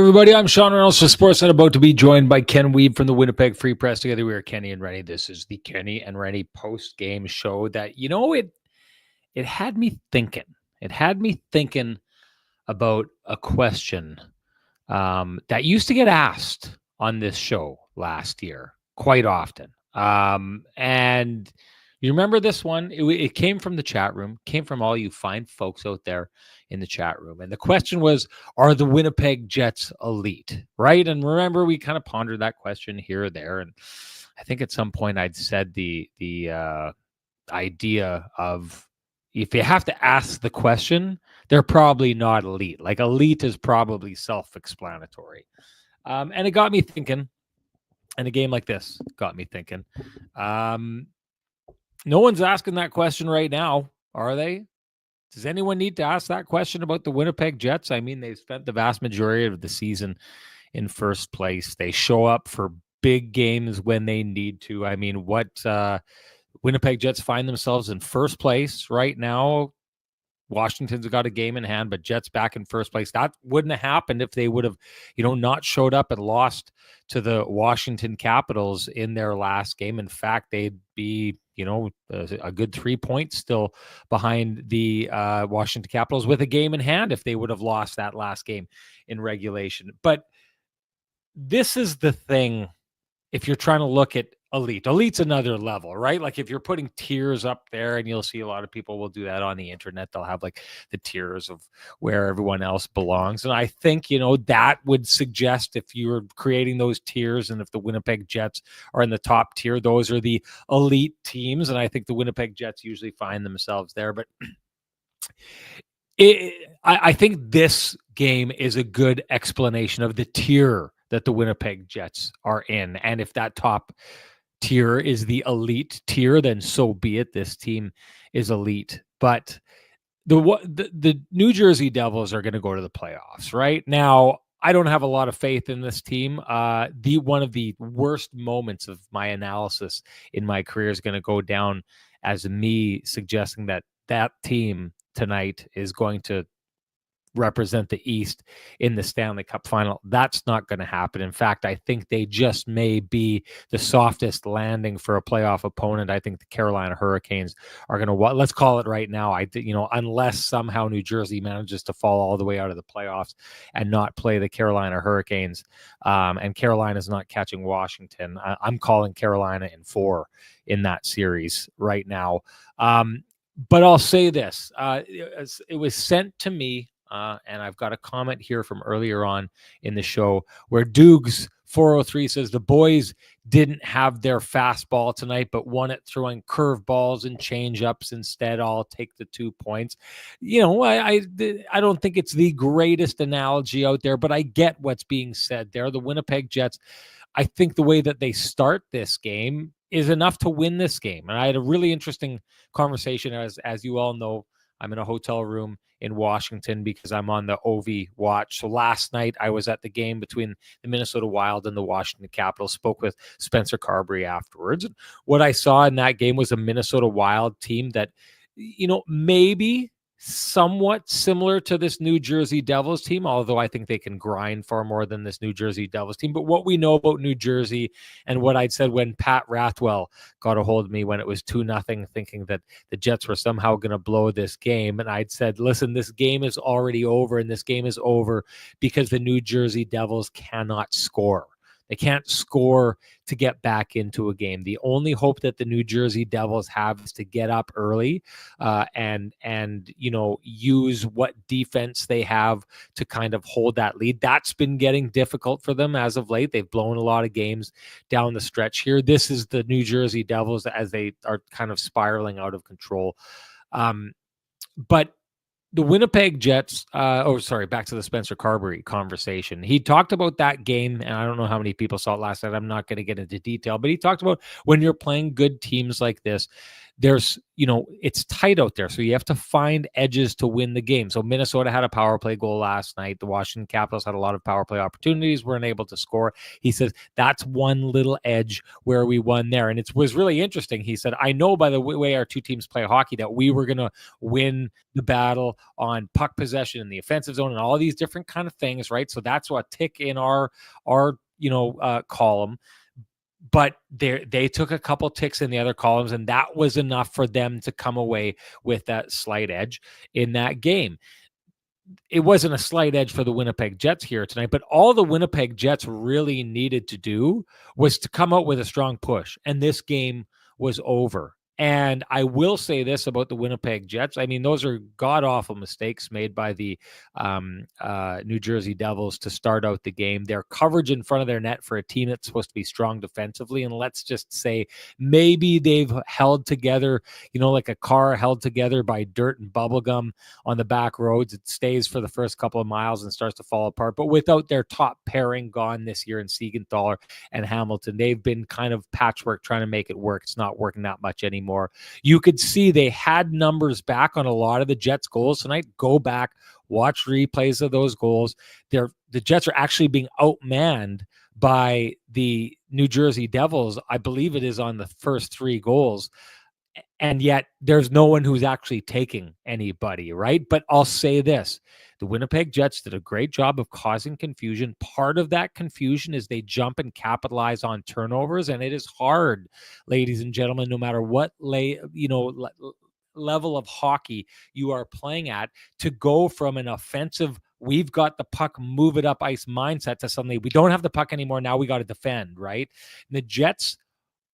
everybody. I'm Sean Reynolds for Sportsnet, about to be joined by Ken Wiebe from the Winnipeg Free Press. Together we are Kenny and Renny. This is the Kenny and Renny post-game show that, it had me thinking. It had me thinking about a question that used to get asked on this show last year quite often. And you remember this one? It came from the chat room, came from all you fine folks out there in the chat room. And the question was, are the Winnipeg Jets elite? Right? And remember, we kind of pondered that question here or there. And I think at some point I'd said the idea of, if you have to ask the question, they're probably not elite. Like, elite is probably self-explanatory. And it got me thinking, and a game like this got me thinking. No one's asking that question right now, are they? Does anyone need to ask that question about the Winnipeg Jets? I mean, they've spent the vast majority of the season in first place. They show up for big games when they need to. I mean, Winnipeg Jets find themselves in first place right now. Washington's got a game in hand, but Jets back in first place. That wouldn't have happened if they would have, not showed up and lost to the Washington Capitals in their last game. In fact, they'd be, a good 3 points still behind the Washington Capitals with a game in hand if they would have lost that last game in regulation. But this is the thing. If you're trying to look at elite's another level, right? Like, if you're putting tiers up there, and you'll see a lot of people will do that on the internet, they'll have like the tiers of where everyone else belongs. And I think, that would suggest, if you're creating those tiers, and if the Winnipeg Jets are in the top tier, those are the elite teams. And I think the Winnipeg Jets usually find themselves there. But I think this game is a good explanation of the tier that the Winnipeg Jets are in. And if that top tier is the elite tier, then so be it. This team is elite. But the New Jersey Devils are going to go to the playoffs right now. I don't have a lot of faith in this team. One of the worst moments of my analysis in my career is going to go down as me suggesting that team tonight is going to represent the East in the Stanley Cup final. That's not going to happen. In fact, I think they just may be the softest landing for a playoff opponent. I think the Carolina Hurricanes are going to, let's call it right now, unless somehow New Jersey manages to fall all the way out of the playoffs and not play the Carolina Hurricanes, and Carolina's not catching Washington, I'm calling Carolina in 4 in that series right now. But I'll say this, it was sent to me, and I've got a comment here from earlier on in the show where Doogs 403 says the boys didn't have their fastball tonight, but won it throwing curveballs and change-ups instead. I'll take the 2 points. I don't think it's the greatest analogy out there, but I get what's being said there. The Winnipeg Jets, I think the way that they start this game is enough to win this game. And I had a really interesting conversation. As you all know, I'm in a hotel room in Washington because I'm on the OV watch. So last night I was at the game between the Minnesota Wild and the Washington Capitals, spoke with Spencer Carberry afterwards. And what I saw in that game was a Minnesota Wild team that, maybe somewhat similar to this New Jersey Devils team, although I think they can grind far more than this New Jersey Devils team. But what we know about New Jersey, and what I'd said when Pat Rathwell got a hold of me when it was 2-0, thinking that the Jets were somehow going to blow this game, and I'd said, listen, this game is already over, and this game is over because the New Jersey Devils cannot score. They can't score to get back into a game. The only hope that the New Jersey Devils have is to get up early, and use what defense they have to kind of hold that lead. That's been getting difficult for them as of late. They've blown a lot of games down the stretch here. This is the New Jersey Devils as they are kind of spiraling out of control. But the Winnipeg Jets, back to the Spencer Carberry conversation. He talked about that game, and I don't know how many people saw it last night. I'm not going to get into detail, but he talked about when you're playing good teams like this, there's, it's tight out there. So you have to find edges to win the game. So Minnesota had a power play goal last night. The Washington Capitals had a lot of power play opportunities, weren't able to score. He says, that's one little edge where we won there. And it was really interesting. He said, I know by the way our two teams play hockey that we were going to win the battle on puck possession in the offensive zone and all these different kind of things, right? So that's what tick in our column. But they took a couple ticks in the other columns, and that was enough for them to come away with that slight edge in that game. It wasn't a slight edge for the Winnipeg Jets here tonight, but all the Winnipeg Jets really needed to do was to come out with a strong push, and this game was over. And I will say this about the Winnipeg Jets. I mean, those are god-awful mistakes made by the New Jersey Devils to start out the game. Their coverage in front of their net for a team that's supposed to be strong defensively, and let's just say maybe they've held together, like a car held together by dirt and bubblegum on the back roads. It stays for the first couple of miles and starts to fall apart. But without their top pairing gone this year in Siegenthaler and Hamilton, they've been kind of patchwork trying to make it work. It's not working that much anymore. You could see they had numbers back on a lot of the Jets' goals tonight. Go back, watch replays of those goals. The Jets are actually being outmanned by the New Jersey Devils. I believe it is on the first 3 goals. And yet there's no one who's actually taking anybody, right? But I'll say this. The Winnipeg Jets did a great job of causing confusion. Part of that confusion is they jump and capitalize on turnovers, and it is hard, ladies and gentlemen, no matter what level of hockey you are playing at, to go from an offensive, we've got the puck, move it up ice mindset to suddenly we don't have the puck anymore. Now we got to defend, right? And the Jets,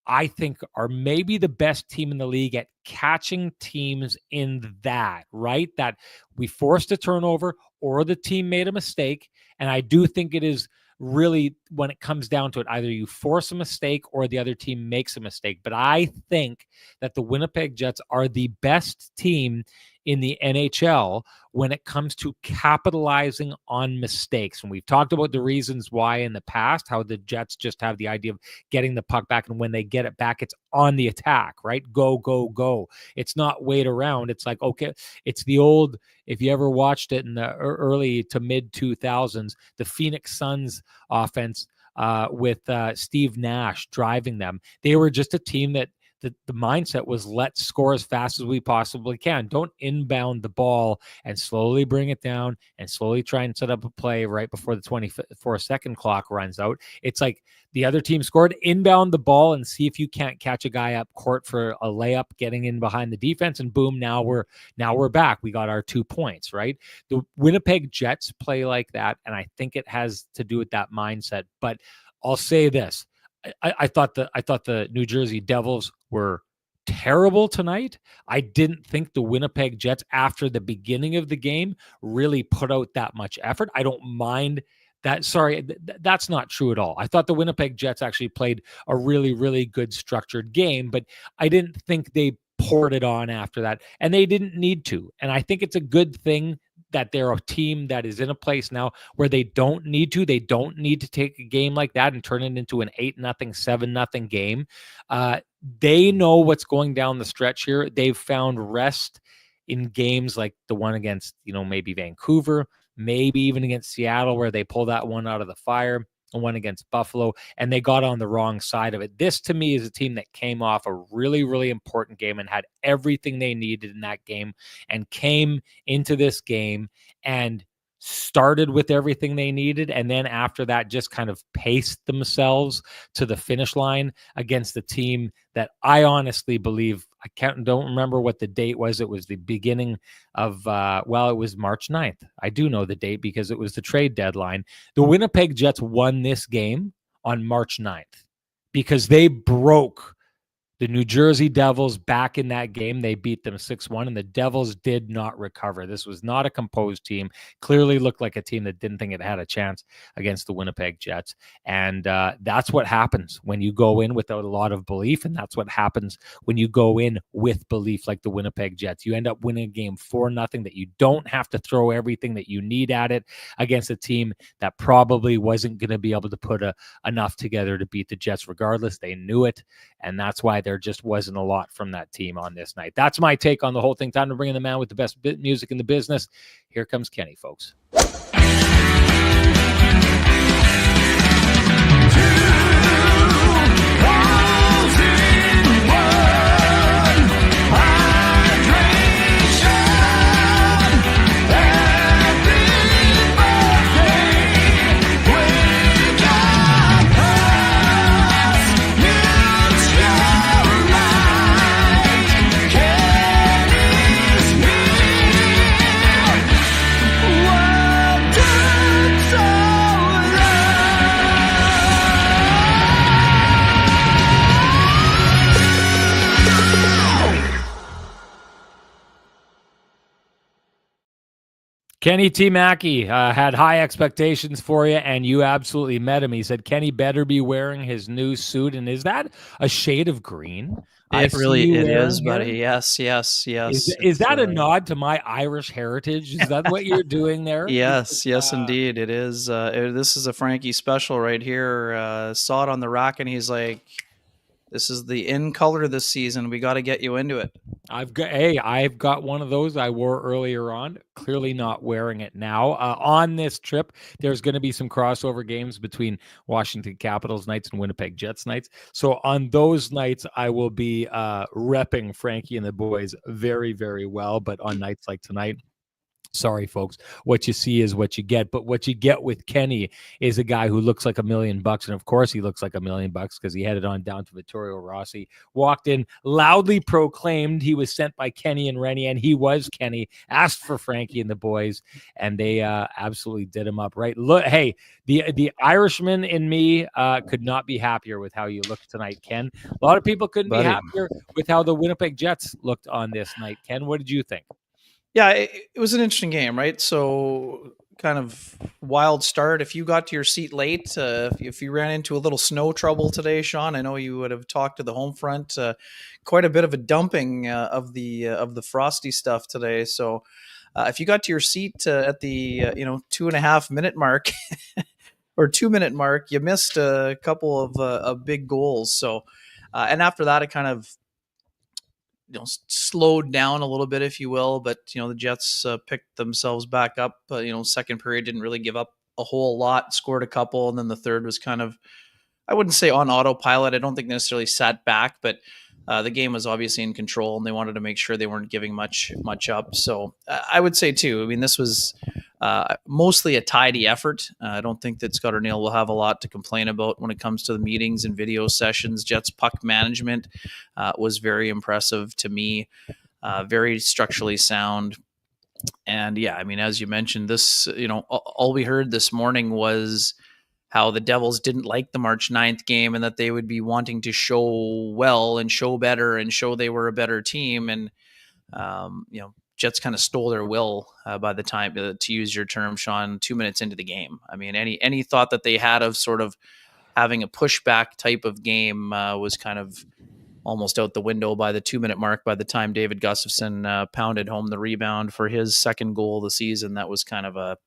I think, are maybe the best team in the league at catching teams in that, right? That we forced a turnover or the team made a mistake. And I do think it is really, when it comes down to it, either you force a mistake or the other team makes a mistake. But I think that the Winnipeg Jets are the best team in the NHL when it comes to capitalizing on mistakes. And we've talked about the reasons why in the past, how the Jets just have the idea of getting the puck back. And when they get it back, it's on the attack, right? Go, go, go. It's not wait around. It's like, okay, it's the old, if you ever watched it in the early to mid 2000s, the Phoenix Suns offense with Steve Nash driving them. They were just a team that the mindset was, let's score as fast as we possibly can. Don't inbound the ball and slowly bring it down and slowly try and set up a play right before the 24-second clock runs out. It's like the other team scored, inbound the ball and see if you can't catch a guy up court for a layup, getting in behind the defense, and boom, now we're back. We got our 2 points, right? The Winnipeg Jets play like that, and I think it has to do with that mindset. But I'll say this. I thought the New Jersey Devils were terrible tonight. I didn't think the Winnipeg Jets, after the beginning of the game, really put out that much effort. I don't mind that. Sorry, that's not true at all. I thought the Winnipeg Jets actually played a really, really good structured game, but I didn't think they poured it on after that, and they didn't need to. And I think it's a good thing that they're a team that is in a place now where they don't need to. They don't need to take a game like that and turn it into an 8-0, 7-0 game. They know what's going down the stretch here. They've found rest in games like the one against, maybe Vancouver, maybe even against Seattle, where they pull that one out of the fire, and one against Buffalo, and they got on the wrong side of it. This, to me, is a team that came off a really, really important game and had everything they needed in that game, and came into this game and started with everything they needed, and then after that just kind of paced themselves to the finish line against the team that I honestly believe, don't remember what the date was. It was the beginning of, it was March 9th. I do know the date because it was the trade deadline. The Winnipeg Jets won this game on March 9th because they broke the New Jersey Devils back in that game. They beat them 6-1, and the Devils did not recover. This was not a composed team. Clearly looked like a team that didn't think it had a chance against the Winnipeg Jets. And that's what happens when you go in without a lot of belief, and that's what happens when you go in with belief like the Winnipeg Jets. You end up winning a game 4-0 that you don't have to throw everything that you need at it against a team that probably wasn't going to be able to put enough together to beat the Jets regardless. They knew it, and that's why they're there just wasn't a lot from that team on this night. That's my take on the whole thing. Time to bring in the man with the best music in the business. Here comes Kenny, folks. Kenny T. Mackey had high expectations for you, and you absolutely met him. He said Kenny better be wearing his new suit. And is that a shade of green? It is, buddy. Yes. Is that a nod to my Irish heritage? Is that what you're doing there? Yes, indeed. It is. This is a Frankie special right here. Saw it on the rack, and he's like, this is the in color this season. We got to get you into it. I've got one of those I wore earlier on. Clearly not wearing it now. On this trip, there's going to be some crossover games between Washington Capitals nights and Winnipeg Jets nights. So on those nights, I will be repping Frankie and the boys very, very well. But on nights like tonight, sorry, folks, what you see is what you get. But what you get with Kenny is a guy who looks like $1 million. And of course, he looks like $1 million because he headed on down to Vittorio Rossi, walked in, loudly proclaimed he was sent by Kenny and Renny, and he was Kenny, asked for Frankie and the boys, and they absolutely did him up right. Look, hey, the Irishman in me could not be happier with how you looked tonight, Ken. A lot of people couldn't be happier with how the Winnipeg Jets looked on this night. Ken, what did you think? Yeah, it was an interesting game, right? So kind of wild start. If you got to your seat late, if you ran into a little snow trouble today, Sean, I know you would have talked to the home front. Quite a bit of a dumping of the frosty stuff today. So if you got to your seat at the 2.5 minute mark or 2 minute mark, you missed a couple of big goals. So and after that, it kind of slowed down a little bit, if you will, but the Jets picked themselves back up. Second period didn't really give up a whole lot, scored a couple, and then the third was kind of, I wouldn't say on autopilot. I don't think necessarily sat back, but the game was obviously in control, and they wanted to make sure they weren't giving much up. So I would say too, I mean, this was mostly a tidy effort. I don't think that Scott O'Neill will have a lot to complain about when it comes to the meetings and video sessions. Jets puck management was very impressive to me, very structurally sound. And yeah, I mean, as you mentioned, this, all we heard this morning was how the Devils didn't like the March 9th game and that they would be wanting to show well and show better and show they were a better team. And, Jets kind of stole their will by the time, to use your term, Sean, 2 minutes into the game. I mean, any thought that they had of sort of having a pushback type of game was kind of almost out the window by the 2 minute mark. By the time David Gustafsson pounded home the rebound for his second goal of the season, that was kind of a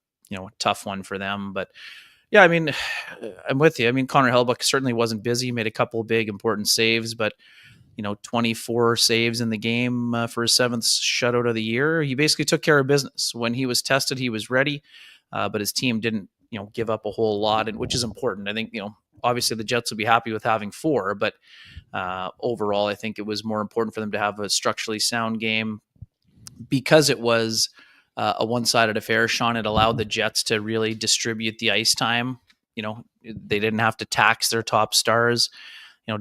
tough one for them. But yeah, I mean, I'm with you. I mean, Connor Hellebuyck certainly wasn't busy, made a couple of big important saves, but 24 saves in the game for his 7th shutout of the year. He basically took care of business. When he was tested, he was ready, but his team didn't, give up a whole lot, and which is important. I think, obviously the Jets will be happy with having 4, but overall, I think it was more important for them to have a structurally sound game because it was a one-sided affair. Sean, had allowed the Jets to really distribute the ice time. They didn't have to tax their top stars.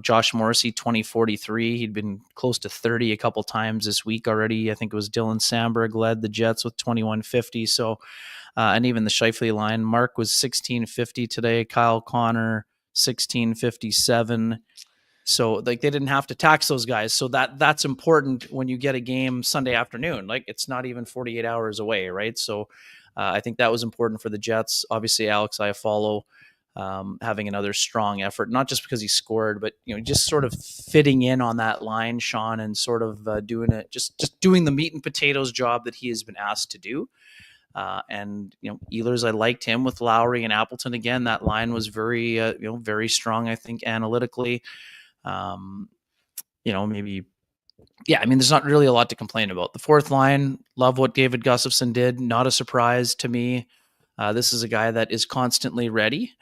Josh Morrissey, 20-43. He'd been close to 30 a couple times this week already. I think it was Dylan Sandberg led the Jets with 21-50. So, and even the Scheifele line, Mark was 16-50 today. Kyle Connor, 16-57. So like they didn't have to tax those guys. So that's important when you get a game Sunday afternoon. Like it's not even 48 hours away, right? So I think that was important for the Jets. Obviously, Alex Iafallo having another strong effort, not just because he scored, but just sort of fitting in on that line, Sean, and sort of doing it, just doing the meat and potatoes job that he has been asked to do. And Ehlers, I liked him with Lowry and Appleton again. That line was very very strong, I think, analytically. maybe. Yeah, I mean, there's not really a lot to complain about. The fourth line, love what David Gustafsson did. Not a surprise to me. This is a guy that is constantly ready.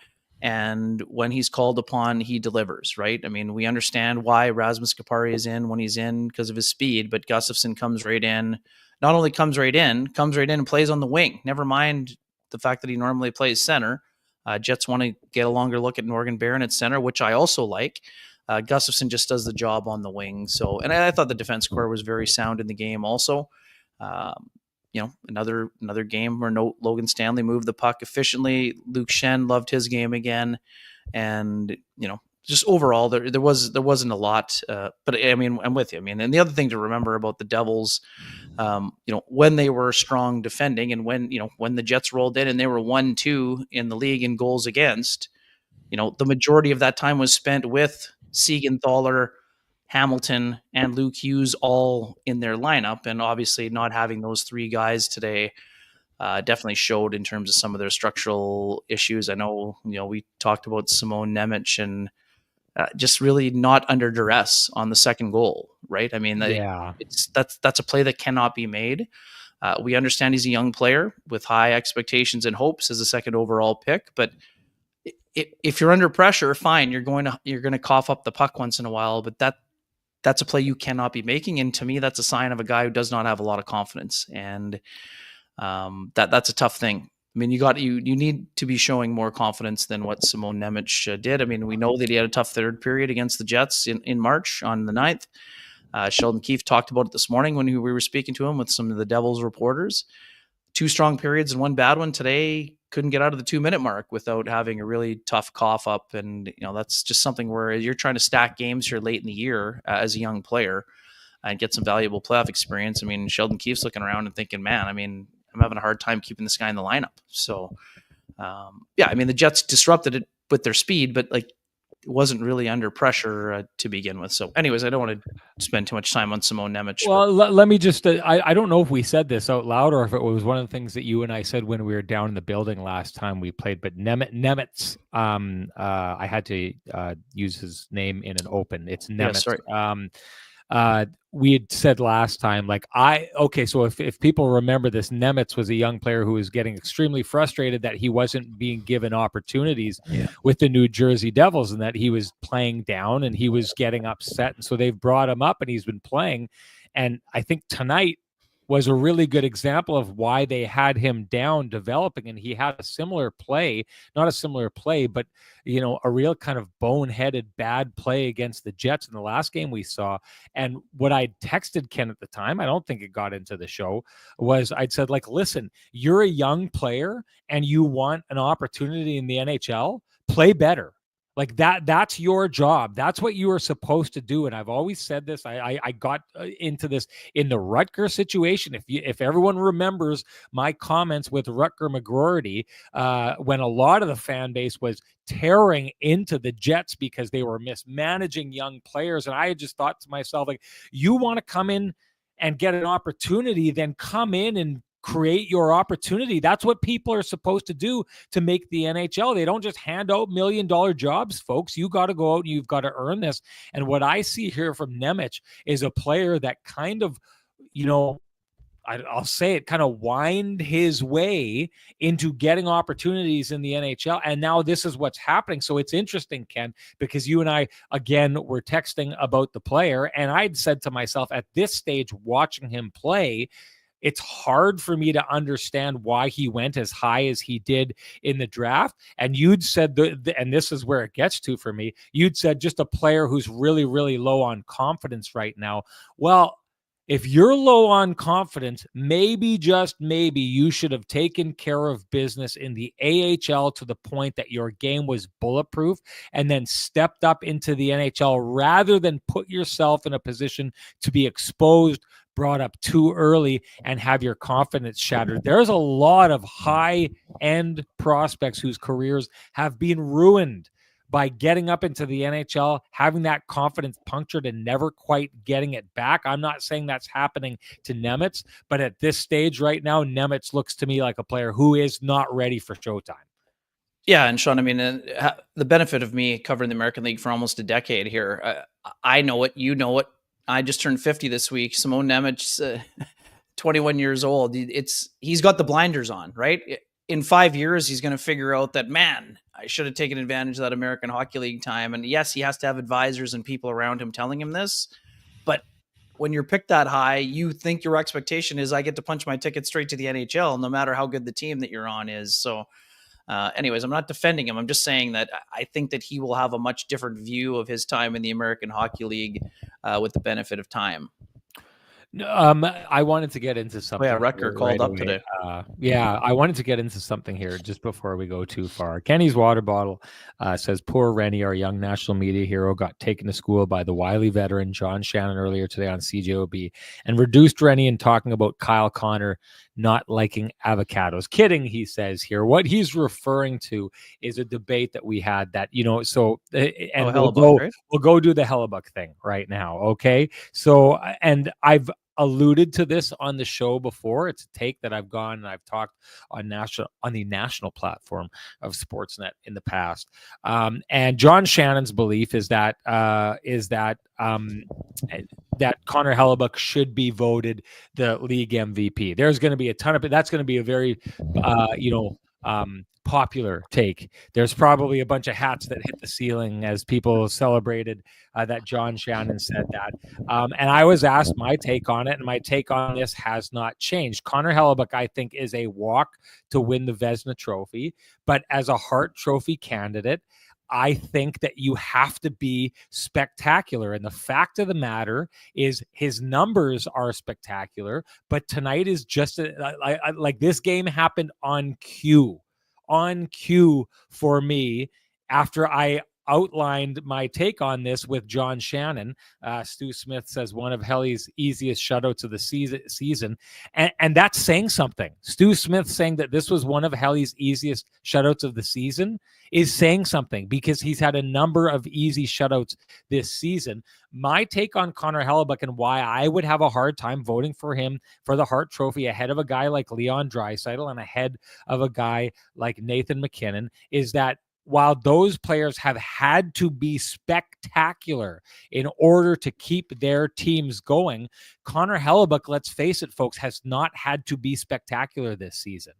And when he's called upon, he delivers, right? I mean, we understand why Rasmus Kupari is in when he's in because of his speed, but Gustafsson comes right in. Not only comes right in and plays on the wing. Never mind the fact that he normally plays center. Jets want to get a longer look at Morgan Barron at center, which I also like. Gustafsson just does the job on the wing. So, and I thought the defense core was very sound in the game also. Another game where Logan Stanley moved the puck efficiently. Luke Schenn loved his game again. And, just overall, there wasn't a lot. But I mean, I'm with you. I mean, and the other thing to remember about the Devils, when they were strong defending and when the Jets rolled in and they were 1-2 in the league in goals against, the majority of that time was spent with Siegenthaler, Hamilton, and Luke Hughes all in their lineup. And obviously not having those three guys today definitely showed in terms of some of their structural issues. I know, we talked about Simone Nemits and just really not under duress on the second goal, right? I mean, that's a play that cannot be made. We understand he's a young player with high expectations and hopes as a second overall pick, but if you're under pressure, fine, you're going to cough up the puck once in a while, but that's a play you cannot be making. And to me, that's a sign of a guy who does not have a lot of confidence. And that's a tough thing. I mean, you need to be showing more confidence than what Simone Nemits did. I mean, we know that he had a tough third period against the Jets in March on the 9th. Sheldon Keefe talked about it this morning when we were speaking to him with some of the Devils reporters. 2 strong periods and 1 bad one today. Couldn't get out of the 2-minute mark without having a really tough cough up. And, that's just something where you're trying to stack games here late in the year as a young player and get some valuable playoff experience. I mean, Sheldon Keefe's looking around and thinking, man, I mean, I'm having a hard time keeping this guy in the lineup. So, I mean, the Jets disrupted it with their speed, but it wasn't really under pressure to begin with. So anyways, I don't want to spend too much time on Simone Nemits. Well, let me just, I don't know if we said this out loud or if it was one of the things that you and I said when we were down in the building last time we played, but Nemits, I had to use his name in an open. It's Nemits. Yeah, we had said last time, so if people remember this, Nemits was a young player who was getting extremely frustrated that he wasn't being given opportunities with the New Jersey Devils and that he was playing down and he was getting upset. And so they've brought him up and he's been playing. And I think tonight was a really good example of why they had him down developing. And he had a similar play, not a similar play, but, a real kind of boneheaded bad play against the Jets in the last game we saw. And what I texted Ken at the time, I don't think it got into the show, was I'd said, listen, you're a young player and you want an opportunity in the NHL, play better. That's your job. That's what you are supposed to do. And I've always said this. I got into this in the Rutger situation. If everyone remembers my comments with Rutger McGroarty, when a lot of the fan base was tearing into the Jets because they were mismanaging young players. And I had just thought to myself, you want to come in and get an opportunity, then come in and create your opportunity. That's what people are supposed to do to make the NHL. They don't just hand out $1 million jobs, folks. You got to go out and you've got to earn this. And what I see here from Nemec is a player that kind of, I'll say it, kind of wind his way into getting opportunities in the NHL. And now this is what's happening. So it's interesting, Ken, because you and I, again, were texting about the player. And I'd said to myself at this stage, watching him play, it's hard for me to understand why he went as high as he did in the draft. And you'd said, and this is where it gets to for me, you'd said just a player who's really, really low on confidence right now. Well, if you're low on confidence, maybe, just maybe, you should have taken care of business in the AHL to the point that your game was bulletproof and then stepped up into the NHL rather than put yourself in a position to be exposed, brought up too early, and have your confidence shattered. There's a lot of high-end prospects whose careers have been ruined by getting up into the NHL, having that confidence punctured and never quite getting it back. I'm not saying that's happening to Nemec, but at this stage right now, Nemec looks to me like a player who is not ready for showtime. Yeah, and Sean, I mean, the benefit of me covering the American League for almost a decade here, I know it, you know it. I just turned 50 this week. Simone Nemits, 21 years old. He's got the blinders on, right? In 5 years, he's going to figure out that, man, I should have taken advantage of that American Hockey League time. And yes, he has to have advisors and people around him telling him this. But when you're picked that high, you think your expectation is I get to punch my ticket straight to the NHL, no matter how good the team that you're on is. So, anyways, I'm not defending him. I'm just saying that I think that he will have a much different view of his time in the American Hockey League with the benefit of time. I wanted to get into something. Oh yeah, Rutger called up today. Yeah, I wanted to get into something here just before we go too far. Kenny's water bottle says, "Poor Renny, our young national media hero, got taken to school by the wily veteran John Shannon earlier today on CJOB and reduced Renny in talking about Kyle Connor not liking avocados." Kidding, he says here. What he's referring to is a debate that we had that, so, and Hellebuyck, we'll go do the Hellebuyck thing right now. Okay. So, and I've alluded to this on the show before. It's a take that I've gone and I've talked on the national platform of Sportsnet in the past. And John Shannon's belief is that that Connor Hellebuyck should be voted the league MVP. There's going to be a ton of it. That's going to be a very, popular take. There's probably a bunch of hats that hit the ceiling as people celebrated that John Shannon said that. And I was asked my take on it, and my take on this has not changed. Connor Hellebuyck, I think, is a walk to win the Vezina Trophy, but as a Hart Trophy candidate, I think that you have to be spectacular. And the fact of the matter is his numbers are spectacular, but tonight is just like this game happened on cue for me after I outlined my take on this with John Shannon. Stu Smith says one of Helly's easiest shutouts of the season. And that's saying something. Stu Smith saying that this was one of Helly's easiest shutouts of the season is saying something because he's had a number of easy shutouts this season. My take on Connor Hellebuyck and why I would have a hard time voting for him for the Hart Trophy ahead of a guy like Leon Draisaitl and ahead of a guy like Nathan McKinnon is that while those players have had to be spectacular in order to keep their teams going, Connor Hellebuyck, let's face it, folks, has not had to be spectacular this season.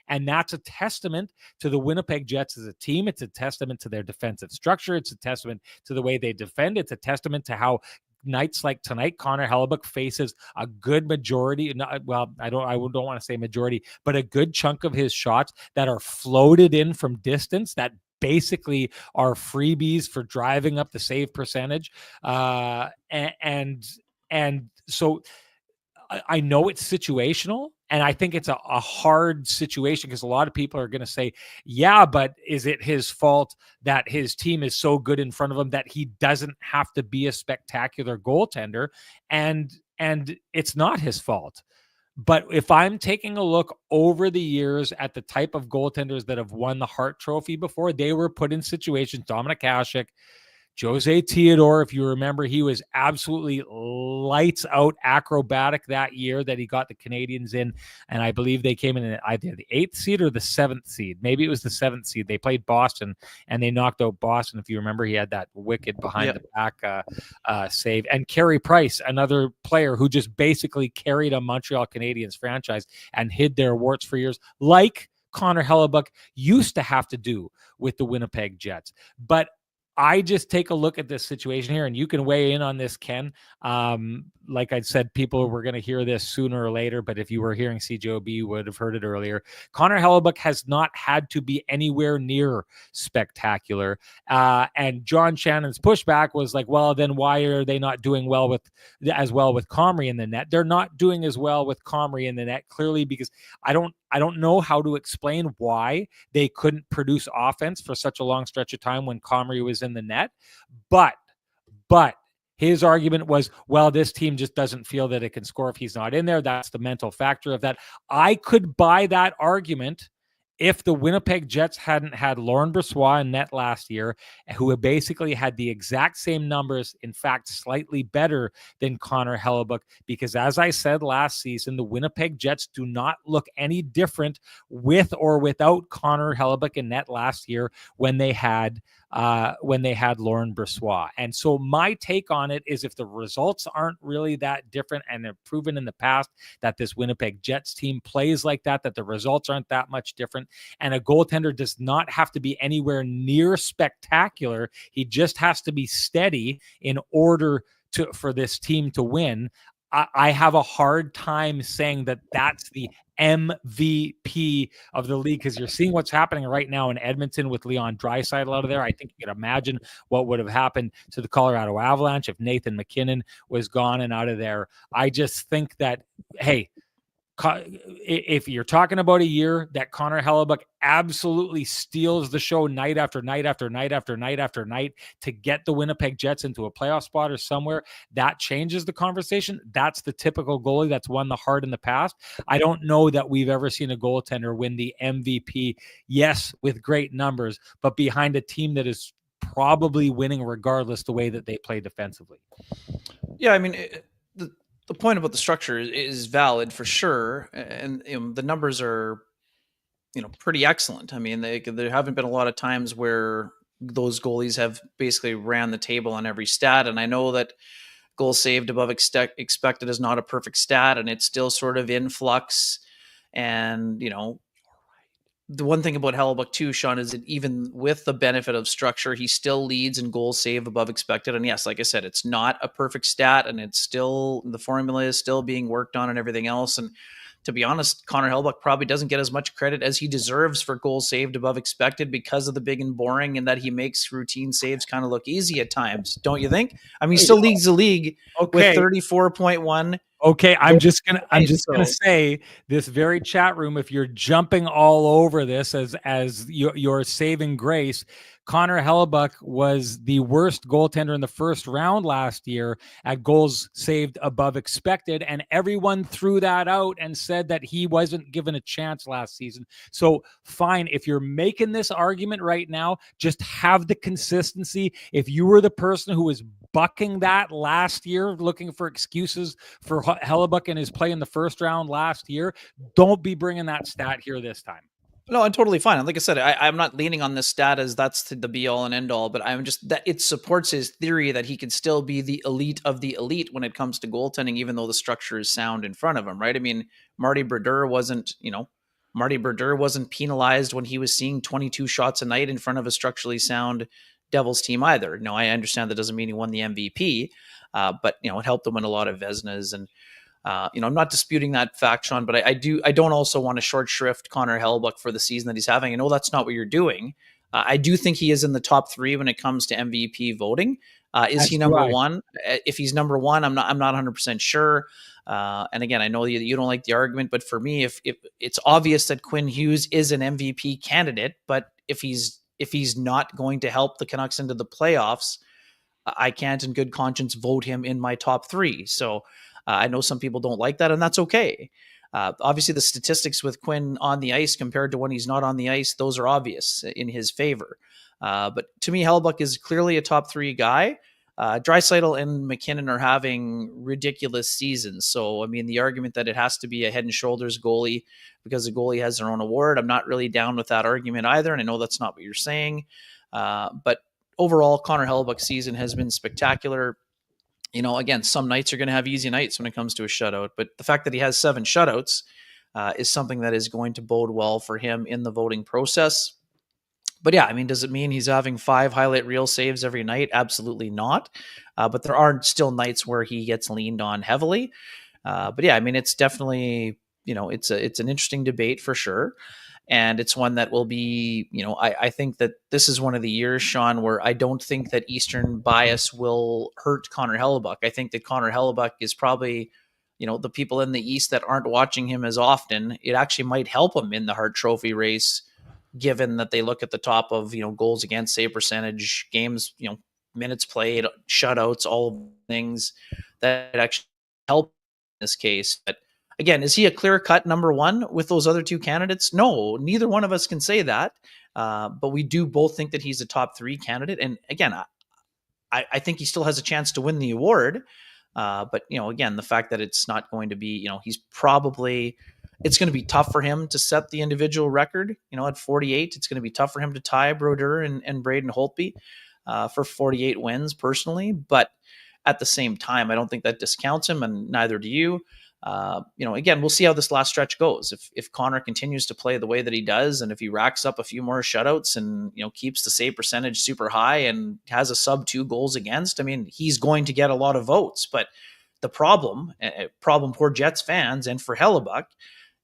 And that's a testament to the Winnipeg Jets as a team. It's a testament to their defensive structure. It's a testament to the way they defend. It's a testament to how nights like tonight, Connor Hellebuyck faces a good majority. I don't want to say majority, but a good chunk of his shots that are floated in from distance that basically are freebies for driving up the save percentage. And so I know it's situational, and I think it's a hard situation because a lot of people are going to say, yeah, but is it his fault that his team is so good in front of him that he doesn't have to be a spectacular goaltender? And it's not his fault. But if I'm taking a look over the years at the type of goaltenders that have won the Hart Trophy before, they were put in situations, Dominik Hasek, Jose Theodore, if you remember, he was absolutely lights out acrobatic that year that he got the Canadians in. And I believe they came in either the 8th seed or the 7th seed. Maybe it was the 7th seed. They played Boston and they knocked out Boston. If you remember, he had that wicked behind the back save. And Carey Price, another player who just basically carried a Montreal Canadiens franchise and hid their warts for years, like Connor Hellebuyck used to have to do with the Winnipeg Jets. But I just take a look at this situation here, and you can weigh in on this, Ken. Like I said, people were going to hear this sooner or later, but if you were hearing CJOB, you would have heard it earlier. Connor Hellebuyck has not had to be anywhere near spectacular. And John Shannon's pushback was like, well, then why are they not doing as well with Comrie in the net? They're not doing as well with Comrie in the net, clearly, because I don't know how to explain why they couldn't produce offense for such a long stretch of time when Comrie was in the net. But his argument was, well, this team just doesn't feel that it can score if he's not in there. That's the mental factor of that. I could buy that argument if the Winnipeg Jets hadn't had Laurent Brossoit in net last year, who had basically had the exact same numbers, in fact, slightly better than Connor Hellebuyck, because as I said last season, the Winnipeg Jets do not look any different with or without Connor Hellebuyck in net last year when they had Laurent Brossoit. And so my take on it is, if the results aren't really that different, and they've proven in the past that this Winnipeg Jets team plays like that the results aren't that much different, and a goaltender does not have to be anywhere near spectacular. He just has to be steady in order for this team to win. I have a hard time saying that that's the MVP of the league, because you're seeing what's happening right now in Edmonton with Leon Draisaitl out of there. I think you can imagine what would have happened to the Colorado Avalanche if Nathan MacKinnon was gone and out of there. I just think that, hey, if you're talking about a year that Connor Hellebuyck absolutely steals the show night after night after night after night after night to get the Winnipeg Jets into a playoff spot or somewhere, that changes the conversation. That's the typical goalie that's won the Hart in the past. I don't know that we've ever seen a goaltender win the MVP, yes, with great numbers, but behind a team that is probably winning regardless the way that they play defensively. Yeah, I mean, the point about the structure is valid for sure, and the numbers are, pretty excellent. I mean, there haven't been a lot of times where those goalies have basically ran the table on every stat. And I know that goals saved above expected is not a perfect stat, and it's still sort of in flux. And the one thing about Hellebuyck too, Schenn, is that even with the benefit of structure, he still leads in goals saved above expected. And yes, like I said, it's not a perfect stat, and it's still, the formula is still being worked on and everything else. And to be honest, Connor Hellebuyck probably doesn't get as much credit as he deserves for goals saved above expected, because of the big and boring, and that he makes routine saves kind of look easy at times. Don't you think? I mean, he still leads the league with 34.1. Okay, I'm just gonna say, this very chat room, if you're jumping all over this as your saving grace, Connor Hellebuyck was the worst goaltender in the first round last year at goals saved above expected, and everyone threw that out and said that he wasn't given a chance last season. So fine, if you're making this argument right now, just have the consistency. If you were the person who was bucking that last year, looking for excuses for Hellebuyck and his play in the first round last year, don't be bringing that stat here this time. No, I'm totally fine. And like I said, I'm not leaning on this stat as that's the be all and end all, but I'm just that it supports his theory that he can still be the elite of the elite when it comes to goaltending, even though the structure is sound in front of him, right? I mean, Marty Brodeur wasn't penalized when he was seeing 22 shots a night in front of a structurally sound Devils team either. No, I understand that doesn't mean he won the MVP, but it helped him win a lot of Vezinas. And I'm not disputing that fact, Schenn, but I don't also want to short shrift Connor Hellebuyck for the season that he's having. I know that's not what you're doing. I do think he is in the top 3 when it comes to MVP voting. Is he number 1? If he's number 1, I'm not 100% sure. And again, I know you don't like the argument, but for me, if it's obvious that Quinn Hughes is an MVP candidate, but if he's not going to help the Canucks into the playoffs, I can't in good conscience vote him in my top 3. So I know some people don't like that, and that's okay. Obviously, the statistics with Quinn on the ice compared to when he's not on the ice, those are obvious in his favor. But to me, Hellebuyck is clearly a top 3 guy. Draisaitl and MacKinnon are having ridiculous seasons. So, I mean, the argument that it has to be a head and shoulders goalie because the goalie has their own award, I'm not really down with that argument either. And I know that's not what you're saying. But overall, Connor Hellebuyck's season has been spectacular. Again, some nights are going to have easy nights when it comes to a shutout, but the fact that he has 7 shutouts is something that is going to bode well for him in the voting process. But yeah, I mean, does it mean he's having 5 highlight reel saves every night? Absolutely not. But there are still nights where he gets leaned on heavily. But yeah, I mean, it's definitely, it's an interesting debate for sure. And it's one that will be, I think that this is one of the years, Schenn, where I don't think that Eastern bias will hurt Connor Hellebuyck. I think that Connor Hellebuyck is probably, the people in the East that aren't watching him as often, it actually might help him in the Hart Trophy race, given that they look at the top of, goals against, save percentage, games, minutes played, shutouts, all of things that actually help in this case. But again, is he a clear-cut number one with those other two candidates? No, neither one of us can say that. But we do both think that he's a top 3 candidate. And again, I think he still has a chance to win the award. But, again, the fact that it's not going to be, it's going to be tough for him to set the individual record. At 48, it's going to be tough for him to tie Brodeur and Braden Holtby for 48 wins personally. But at the same time, I don't think that discounts him, and neither do you. Again, we'll see how this last stretch goes. If Connor continues to play the way that he does, and if he racks up a few more shutouts and, keeps the save percentage super high and has a sub 2 goals against, I mean, he's going to get a lot of votes. But the problem for Jets fans and for Hellebuyck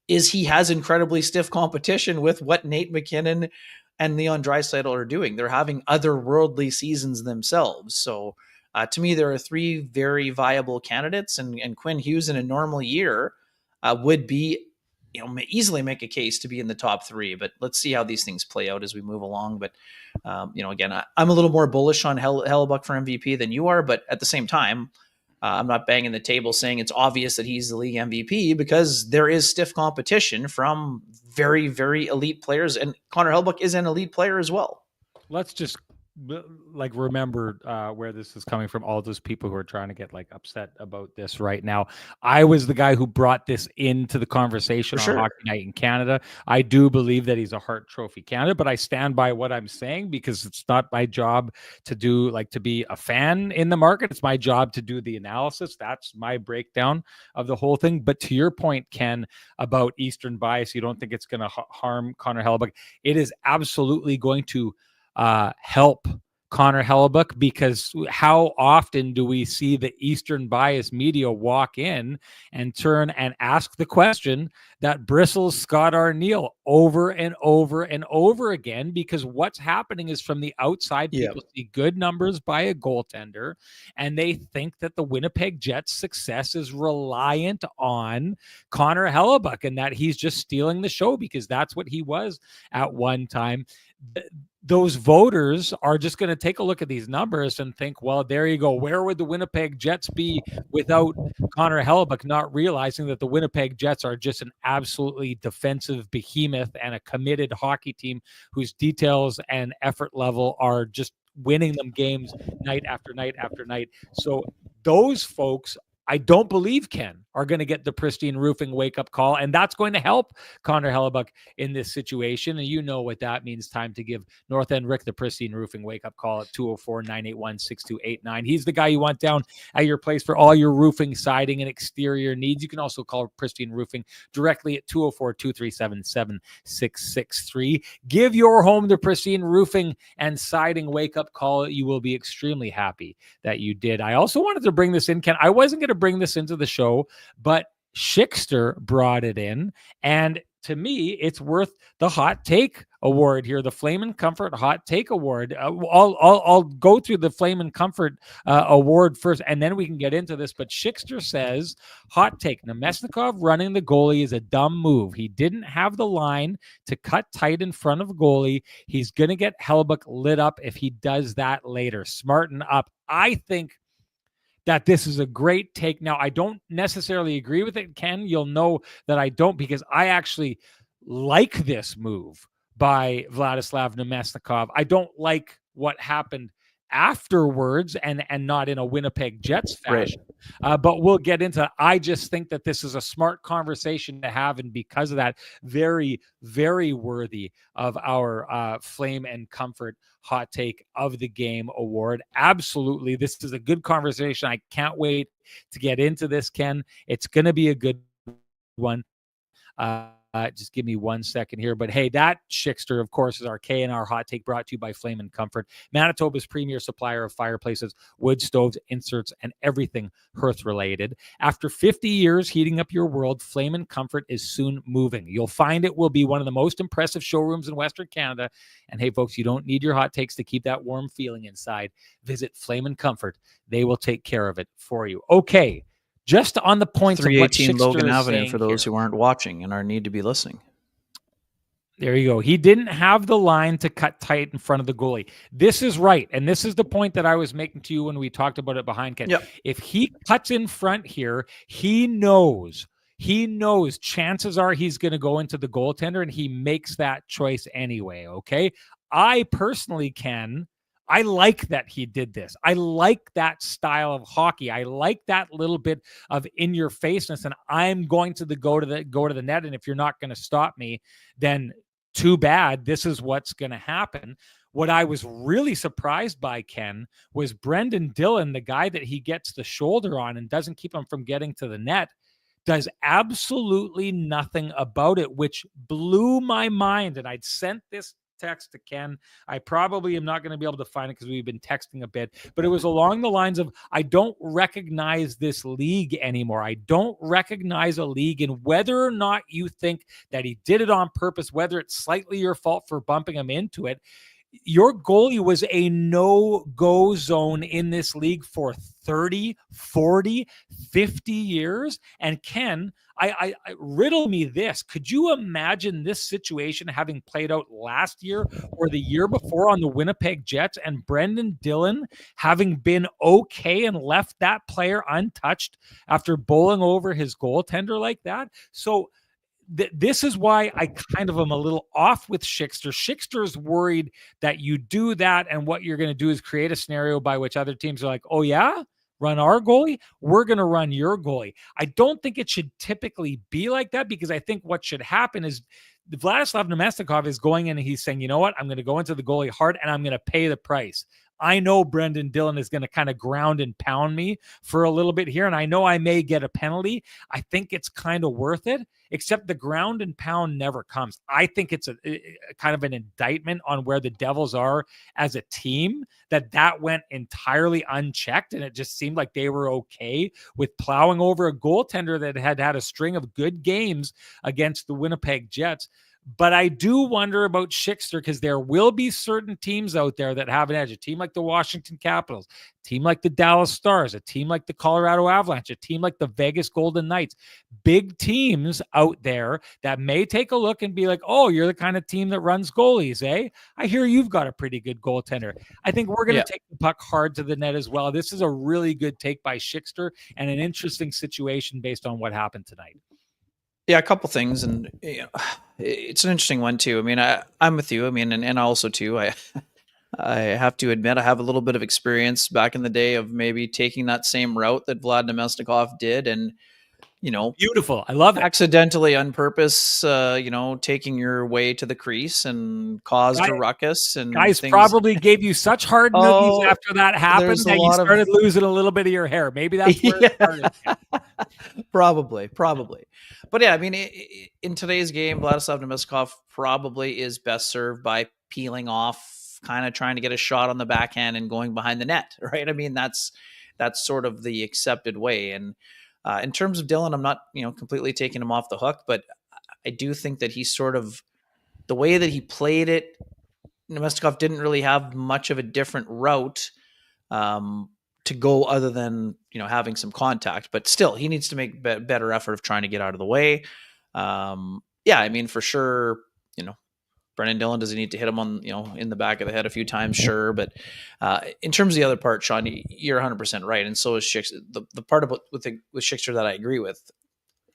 is he has incredibly stiff competition with what Nate McKinnon and Leon Draisaitl are doing. They're having otherworldly seasons themselves. So, to me, there are 3 very viable candidates, and Quinn Hughes in a normal year would be, easily make a case to be in the top 3. But let's see how these things play out as we move along. But, again, I'm a little more bullish on Hellebuyck for MVP than you are. But at the same time, I'm not banging the table saying it's obvious that he's the league MVP, because there is stiff competition from very, very elite players. And Connor Hellebuyck is an elite player as well. Let's just remember where this is coming from. All those people who are trying to get upset about this right now. I was the guy who brought this into the conversation on Hockey Night in Canada. I do believe that he's a Hart Trophy candidate, but I stand by what I'm saying, because it's not my job to do to be a fan in the market. It's my job to do the analysis. That's my breakdown of the whole thing. But to your point, Ken, about Eastern bias, you don't think it's going to harm Connor Hellebuyck. It is absolutely going to help Connor Hellebuyck, because how often do we see the Eastern bias media walk in and turn and ask the question that bristles Scott Arniel over and over and over again? Because what's happening is, from the outside, people see good numbers by a goaltender, and they think that the Winnipeg Jets' success is reliant on Connor Hellebuyck, and that he's just stealing the show, because that's what he was at one time. Those voters are just going to take a look at these numbers and think, well, there you go. Where would the Winnipeg Jets be without Connor Hellebuyck? Not realizing that the Winnipeg Jets are just an absolutely defensive behemoth and a committed hockey team whose details and effort level are just winning them games night after night after night. So those folks, I don't believe, Ken, are going to get the Pristine Roofing wake-up call, and that's going to help Connor Hellebuyck in this situation. And you know what that means. Time to give North End Rick the Pristine Roofing wake-up call at 204-981-6289. He's the guy you want down at your place for all your roofing, siding, and exterior needs. You can also call Pristine Roofing directly at 204-237-7663. Give your home the Pristine Roofing and siding wake-up call. You will be extremely happy that you did. I also wanted to bring this in, Ken. I wasn't going to bring this into the show, but Schickster brought it in, and to me, it's worth the hot take award here, the Flame and Comfort hot take award. I'll go through the Flame and Comfort award first, and then we can get into this. But Schickster says, hot take: Namestnikov running the goalie is a dumb move. He didn't have the line to cut tight in front of goalie. He's going to get Hellebuyck lit up if he does that later. Smarten up. I think that this is a great take. Now, I don't necessarily agree with it, Ken. You'll know that I don't, because I actually like this move by Vladislav Namestnikov. I don't like what happened afterwards, and not in a Winnipeg Jets fashion. Right. But we'll get into that. I just think that this is a smart conversation to have, and because of that, very, very worthy of our Flame and Comfort hot take of the game award. Absolutely. This is a good conversation. I can't wait to get into this, Ken. It's going to be a good one. Just give me 1 second here. But hey, that Schickster, of course, is our K&R hot take, brought to you by Flame and Comfort, Manitoba's premier supplier of fireplaces, wood stoves, inserts, and everything hearth-related. After 50 years heating up your world, Flame and Comfort is soon moving. You'll find it will be one of the most impressive showrooms in Western Canada. And hey, folks, you don't need your hot takes to keep that warm feeling inside. Visit Flame and Comfort. They will take care of it for you. Okay. Just on the points of what 318 Logan Avenue for those here, who aren't watching and are need to be listening. There you go. He didn't have the line to cut tight in front of the goalie. This is right. And this is the point that I was making to you when we talked about it behind Ken. Yep. If he cuts in front here, he knows he knows chances are he's going to go into the goaltender, and he makes that choice anyway. Okay. I personally I like that he did this. I like that style of hockey. I like that little bit of in your faceness, and I'm going to go to the net. And if you're not going to stop me, then too bad. This is what's going to happen. What I was really surprised by, Ken, was Brendan Dillon, the guy that he gets the shoulder on and doesn't keep him from getting to the net, does absolutely nothing about it, which blew my mind. And I'd sent this text to Ken. I probably am not going to be able to find it because we've been texting a bit, but it was along the lines of, I don't recognize this league anymore. I don't recognize a league, and whether or not you think that he did it on purpose, whether it's slightly your fault for bumping him into it, your goalie was a no-go zone in this league for 30, 40, 50 years. And Ken, I riddle me this. Could you imagine this situation having played out last year or the year before on the Winnipeg Jets, and Brendan Dillon having been okay and left that player untouched after bowling over his goaltender like that? So this is why I kind of am a little off with Schickster. Schickster's worried that you do that, and what you're going to do is create a scenario by which other teams are like, oh yeah, run our goalie, we're going to run your goalie. I don't think it should typically be like that, because I think what should happen is Vladislav Namestnikov is going in and he's saying, you know what, I'm going to go into the goalie hard and I'm going to pay the price. I know Brendan Dillon is going to kind of ground and pound me for a little bit here, and I know I may get a penalty. I think it's kind of worth it, except the ground and pound never comes. I think it's a kind of an indictment on where the Devils are as a team, that went entirely unchecked, and it just seemed like they were okay with plowing over a goaltender that had had a string of good games against the Winnipeg Jets. But I do wonder about Schickster, because there will be certain teams out there that have an edge. A team like the Washington Capitals, a team like the Dallas Stars, a team like the Colorado Avalanche, a team like the Vegas Golden Knights. Big teams out there that may take a look and be like, oh, you're the kind of team that runs goalies, eh? I hear you've got a pretty good goaltender. I think we're going to take the puck hard to the net as well. This is a really good take by Schickster, and an interesting situation based on what happened tonight. Yeah, a couple things, and it's an interesting one too. I mean, I'm with you. I mean, and also too, I have to admit I have a little bit of experience back in the day of maybe taking that same route that Vlad Namestnikov did, and beautiful. I love it. Accidentally, on purpose, taking your way to the crease and caused a ruckus. And guys probably gave you such hard noogies after that happened that you started losing a little bit of your hair. Maybe that's where it started. Probably. But yeah, I mean, in today's game, Vladislav Namestnikov probably is best served by peeling off, kind of trying to get a shot on the backhand and going behind the net, right? I mean, that's sort of the accepted way. And in terms of Dillon, I'm not, completely taking him off the hook, but I do think that he's sort of, the way that he played it, Namestnikov didn't really have much of a different route to go other than, having some contact, but still he needs to make better effort of trying to get out of the way. Yeah, I mean, for sure, Brendan Dillon, does he need to hit him on, in the back of the head a few times? Sure. But in terms of the other part, Sean, you're 100% right. And so is Schickster. The part about with Schickster that I agree with,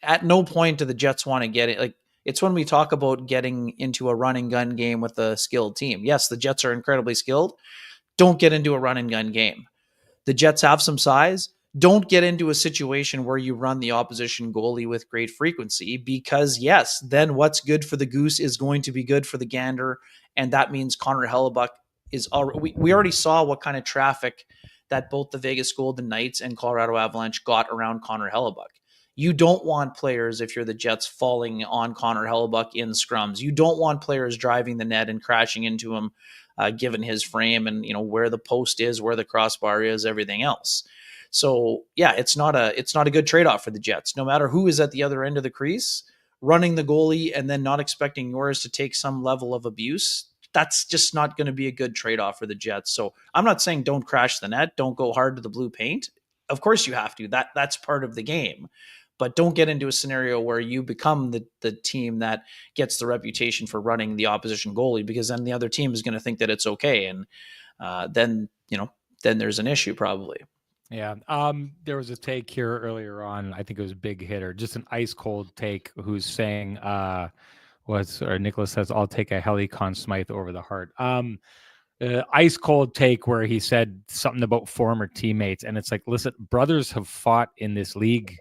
at no point do the Jets want to get it. Like, it's when we talk about getting into a run and gun game with a skilled team. Yes, the Jets are incredibly skilled. Don't get into a run and gun game. The Jets have some size. Don't get into a situation where you run the opposition goalie with great frequency, because yes, then what's good for the goose is going to be good for the gander. And that means Connor Hellebuyck is already, we already saw what kind of traffic that both the Vegas Golden Knights and Colorado Avalanche got around Connor Hellebuyck. You don't want players, if you're the Jets, falling on Connor Hellebuyck in scrums. You don't want players driving the net and crashing into him, given his frame and, where the post is, where the crossbar is, everything else. So yeah, it's not a good trade-off for the Jets. No matter who is at the other end of the crease, running the goalie and then not expecting yours to take some level of abuse, that's just not going to be a good trade-off for the Jets. So I'm not saying don't crash the net, don't go hard to the blue paint. Of course you have to. That's part of the game. But don't get into a scenario where you become the team that gets the reputation for running the opposition goalie, because then the other team is going to think that it's okay. And then there's an issue probably. Yeah. There was a take here earlier on. I think it was Big Hitter, just an ice cold take, who's saying, Nicholas says, "I'll take a Helly Conn Smythe over the Hart." Ice cold take where he said something about former teammates, and it's like, listen, brothers have fought in this league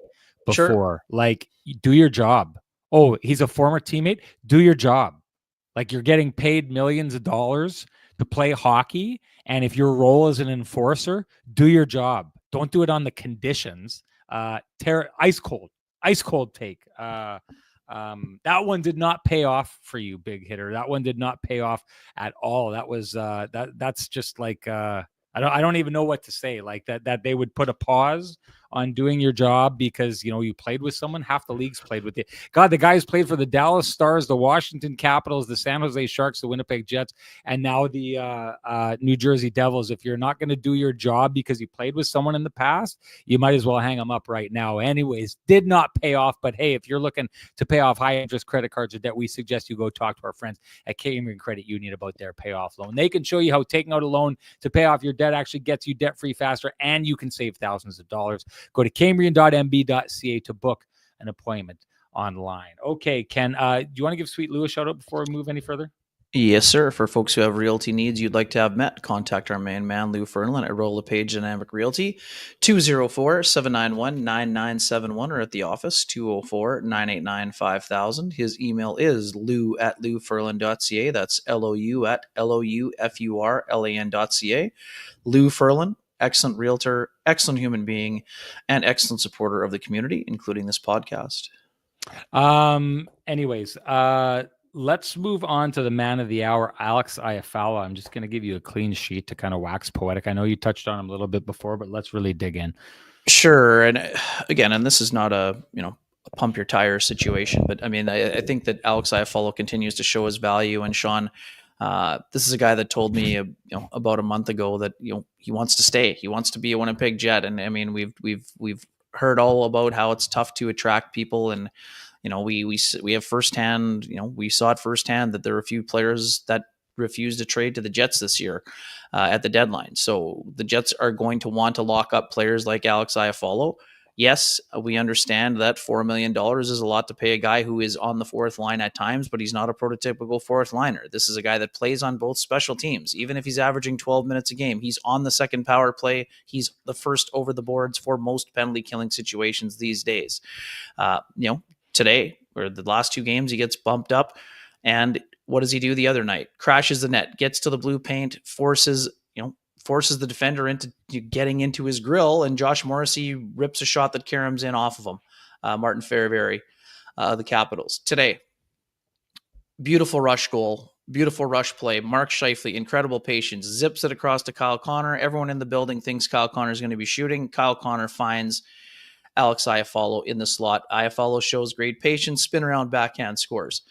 Sure. before. Like, do your job. Oh, he's a former teammate. Do your job. Like, you're getting paid millions of dollars to play hockey. And if your role is an enforcer, do your job. Don't do it on the conditions. Ice cold take. That one did not pay off for you, Big Hitter. That one did not pay off at all. That was that's just like I don't even know what to say. Like that they would put a pause on doing your job because you played with someone. Half the league's played with you. God, the guys played for the Dallas Stars, the Washington Capitals, the San Jose Sharks, the Winnipeg Jets, and now the New Jersey Devils. If you're not going to do your job because you played with someone in the past, you might as well hang them up right now. Anyways, did not pay off. But hey, if you're looking to pay off high interest credit cards or debt, we suggest you go talk to our friends at Cambrian Credit Union about their payoff loan. They can show you how taking out a loan to pay off your debt actually gets you debt free faster, and you can save thousands of dollars. Go to cambrian.mb.ca to book an appointment online. Okay, Ken, do you want to give Sweet Lou a shout out before we move any further? Yes, sir. For folks who have realty needs you'd like to have met, contact our main man, Lou Fernlin, at Roll LePage Dynamic Realty, 204-791-9971, or at the office, 204-989-5000. His email is lou@loufurlan.ca. That's LOU@LOUFURLAN.ca. Lou Furlan, excellent realtor, excellent human being, and excellent supporter of the community, including this podcast. Anyways, let's move on to the man of the hour, Alex Iafallo. I'm just going to give you a clean sheet to kind of wax poetic. I know you touched on him a little bit before, but let's really dig in. Sure. And again, and this is not a pump your tires situation, but I mean, I think that Alex Iafallo continues to show his value. And Sean, this is a guy that told me about a month ago that he wants to stay. He wants to be a Winnipeg Jet. And I mean, we've heard all about how it's tough to attract people, and we have firsthand, we saw it firsthand that there are a few players that refused to trade to the Jets this year at the deadline. So the Jets are going to want to lock up players like Alex Iafallo. Yes, we understand that $4 million is a lot to pay a guy who is on the fourth line at times, but he's not a prototypical fourth liner. This is a guy that plays on both special teams. Even if he's averaging 12 minutes a game, he's on the second power play. He's the first over the boards for most penalty killing situations these days. Today or the last two games, he gets bumped up. And what does he do the other night? Crashes the net, gets to the blue paint, forces the defender into getting into his grill, and Josh Morrissey rips a shot that caroms in off of him. Martin Fairbury, the Capitals. Today, beautiful rush goal, beautiful rush play. Mark Scheifele, incredible patience, zips it across to Kyle Connor. Everyone in the building thinks Kyle Connor is going to be shooting. Kyle Connor finds Alex Iafallo in the slot. Iafallo shows great patience, spin around, backhand, scores.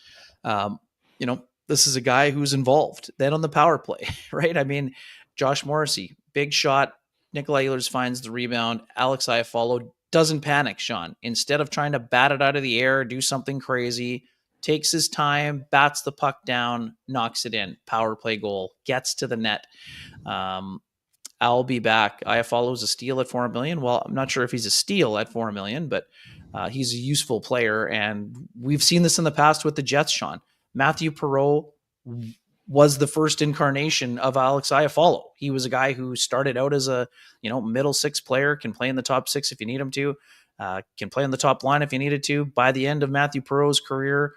This is a guy who's involved. Then on the power play, right? I mean, Josh Morrissey, big shot. Nikolai Ehlers finds the rebound. Alex Iafallo doesn't panic, Sean. Instead of trying to bat it out of the air, do something crazy, takes his time, bats the puck down, knocks it in. Power play goal, gets to the net. I'll be back. Iafallo's a steal at $4 million. Well, I'm not sure if he's a steal at $4 million, but he's a useful player. And we've seen this in the past with the Jets, Sean. Matthew Perreault was the first incarnation of Alex Iafallo. He was a guy who started out as a middle six player, can play in the top six if you need him to, can play in the top line if you needed to. By the end of Matthew Perreault's career,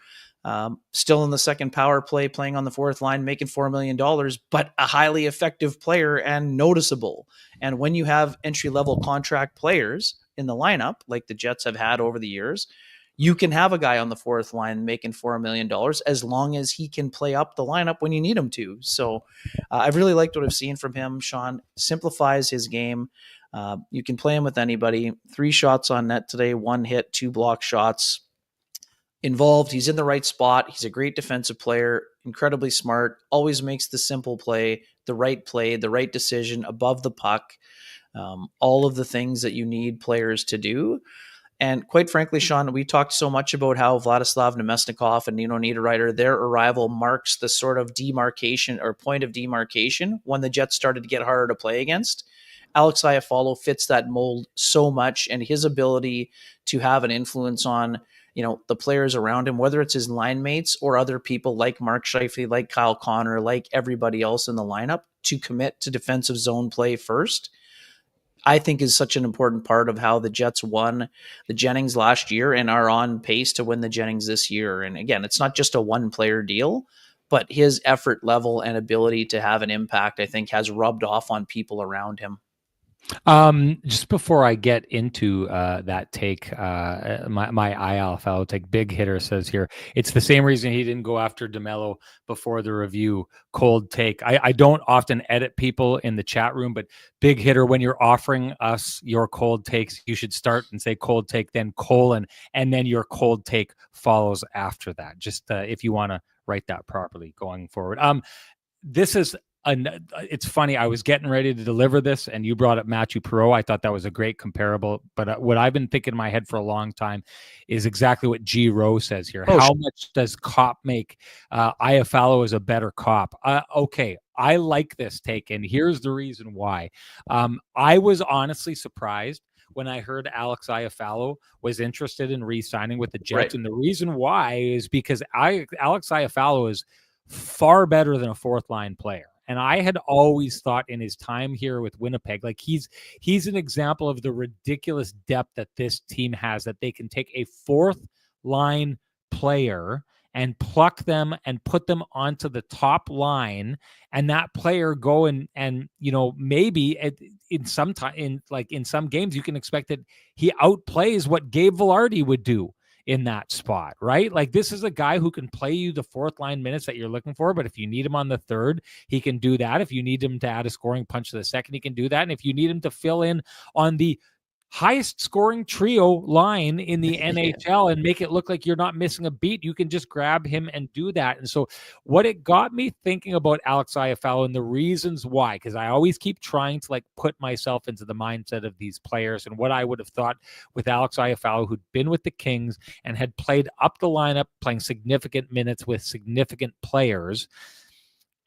still in the second power play, playing on the fourth line, making $4 million, but a highly effective player and noticeable. And when you have entry-level contract players in the lineup, like the Jets have had over the years, you can have a guy on the fourth line making $4 million as long as he can play up the lineup when you need him to. So I've really liked what I've seen from him. Sean simplifies his game. You can play him with anybody. 3 shots on net today, 1 hit, 2 block shots. Involved. He's in the right spot. He's a great defensive player, incredibly smart, always makes the simple play, the right decision above the puck. All of the things that you need players to do. And quite frankly, Sean, we talked so much about how Vladislav Namestnikov and Nino Niederreiter, their arrival marks the sort of demarcation or point of demarcation when the Jets started to get harder to play against. Alex Iafallo fits that mold so much, and his ability to have an influence on, the players around him, whether it's his line mates or other people like Mark Scheifele, like Kyle Connor, like everybody else in the lineup, to commit to defensive zone play first, I think is such an important part of how the Jets won the Jennings last year and are on pace to win the Jennings this year. And again, it's not just a one player deal, but his effort level and ability to have an impact, I think, has rubbed off on people around him. Just before I get into that take, my Iafallo take, big hitter says here, it's the same reason he didn't go after DeMello before the review. Cold take. I don't often edit people in the chat room, but big hitter, when you're offering us your cold takes, you should start and say cold take, then colon, and then your cold take follows after that. Just if you want to write that properly going forward. This is it's funny. I was getting ready to deliver this, and you brought up Matthew Perreault. I thought that was a great comparable. But what I've been thinking in my head for a long time is exactly what G. Rowe says here. How much does Copp make? Iafallo is a better Copp. Okay, I like this take, and here's the reason why. I was honestly surprised when I heard Alex Iafallo was interested in re-signing with the Jets. Right. And the reason why is because Alex Iafallo is far better than a fourth line player. And I had always thought in his time here with Winnipeg, like he's an example of the ridiculous depth that this team has, that they can take a fourth line player and pluck them and put them onto the top line, and that player go and maybe in some games you can expect that he outplays what Gabe Vilardi would do in that spot, right? Like, this is a guy who can play you the fourth line minutes that you're looking for, but if you need him on the third, he can do that. If you need him to add a scoring punch to the second, he can do that. And if you need him to fill in on the highest scoring trio line in the NHL and make it look like you're not missing a beat, you can just grab him and do that. And so what it got me thinking about Alex Iafallo and the reasons why, because I always keep trying to put myself into the mindset of these players and what I would have thought with Alex Iafallo, who'd been with the Kings and had played up the lineup, playing significant minutes with significant players.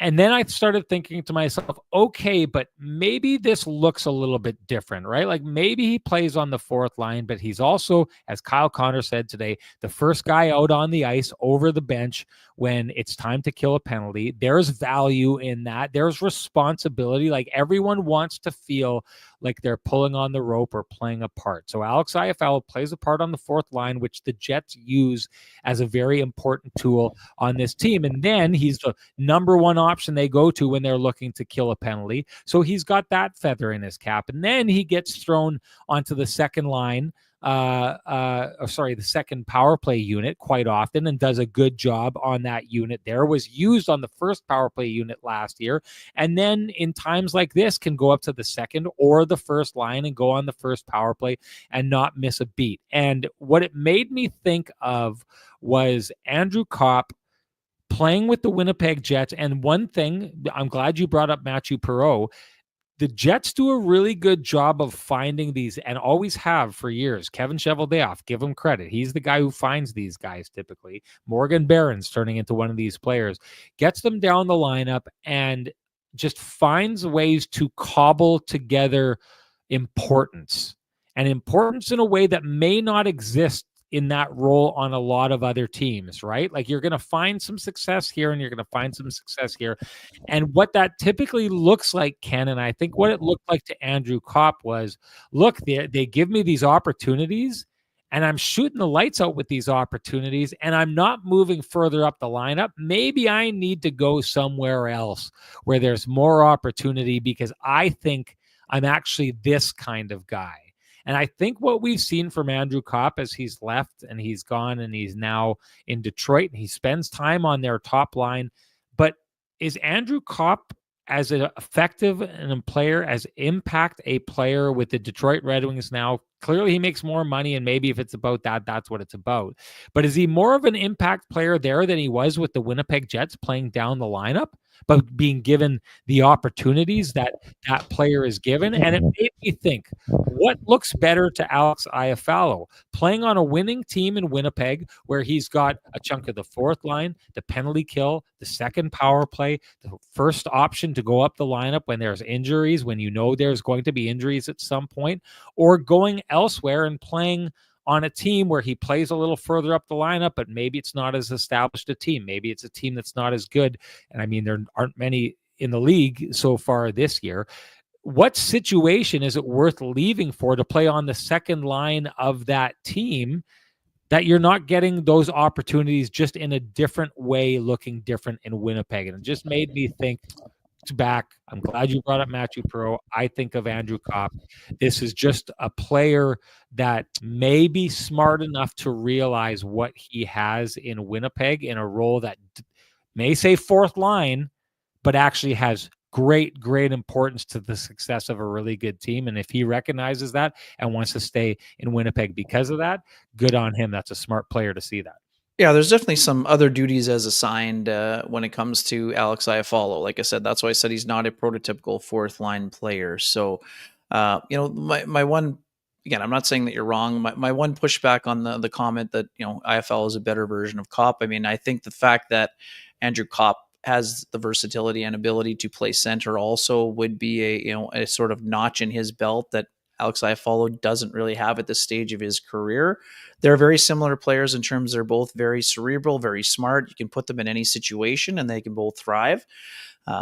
And then I started thinking to myself, okay, but maybe this looks a little bit different, right? Like, maybe he plays on the fourth line, but he's also, as Kyle Connor said today, the first guy out on the ice over the bench when it's time to kill a penalty. There's value in that. There's responsibility. Like, everyone wants to feel like they're pulling on the rope or playing a part. So Alex Iafallo plays a part on the fourth line, which the Jets use as a very important tool on this team. And then he's the number one option they go to when they're looking to kill a penalty. So he's got that feather in his cap. And then he gets thrown onto the second line, the second power play unit quite often, and does a good job on that unit there. Was used on the first power play unit last year. And then in times like this can go up to the second or the first line and go on the first power play and not miss a beat. And what it made me think of was Andrew Copp playing with the Winnipeg Jets. And one thing, I'm glad you brought up Matthew Perreault. The Jets do a really good job of finding these, and always have for years. Kevin Cheveldayoff, give him credit. He's the guy who finds these guys typically. Morgan Barron's turning into one of these players. Gets them down the lineup and just finds ways to cobble together importance. And importance in a way that may not exist in that role on a lot of other teams, right? Like, you're going to find some success here and you're going to find some success here. And what that typically looks like, Ken, and I think what it looked like to Andrew Copp was, look, they give me these opportunities and I'm shooting the lights out with these opportunities and I'm not moving further up the lineup. Maybe I need to go somewhere else where there's more opportunity because I think I'm actually this kind of guy. And I think what we've seen from Andrew Copp as he's left and he's gone and he's now in Detroit and he spends time on their top line. But is Andrew Copp as effective and a player, as impact a player with the Detroit Red Wings now? Clearly he makes more money, and maybe if it's about that, that's what it's about. But is he more of an impact player there than he was with the Winnipeg Jets playing down the lineup? but being given the opportunities that that player is given. And it made me think, what looks better to Alex Iafallo? Playing on a winning team in Winnipeg where he's got a chunk of the fourth line, the penalty kill, the second power play, the first option to go up the lineup when there's injuries, when you know there's going to be injuries at some point, or going elsewhere and playing on a team where he plays a little further up the lineup, but maybe it's not as established a team. Maybe it's a team that's not as good. And I mean, there aren't many in the league so far this year. What situation is it worth leaving for to play on the second line of that team that you're not getting those opportunities just in a different way, looking different in Winnipeg? And it just made me think back. I'm glad you brought up Matthew Perreault. I think of Andrew Copp. This is just a player that may be smart enough to realize what he has in Winnipeg in a role that may say fourth line, but actually has great importance to the success of a really good team. And if he recognizes that and wants to stay in Winnipeg because of that, good on him. That's a smart player to see that. Yeah, there's definitely some other duties as assigned when it comes to Alex Iafallo. Like I said, that's why I said he's not a prototypical fourth line player. So, my one, again, I'm not saying that you're wrong. My one pushback on the comment that, Iafallo is a better version of Copp. I mean, I think the fact that Andrew Copp has the versatility and ability to play center also would be a sort of notch in his belt that Alex Iafallo doesn't really have at this stage of his career. They're very similar players in terms they're both very cerebral, very smart. You can put them in any situation and they can both thrive.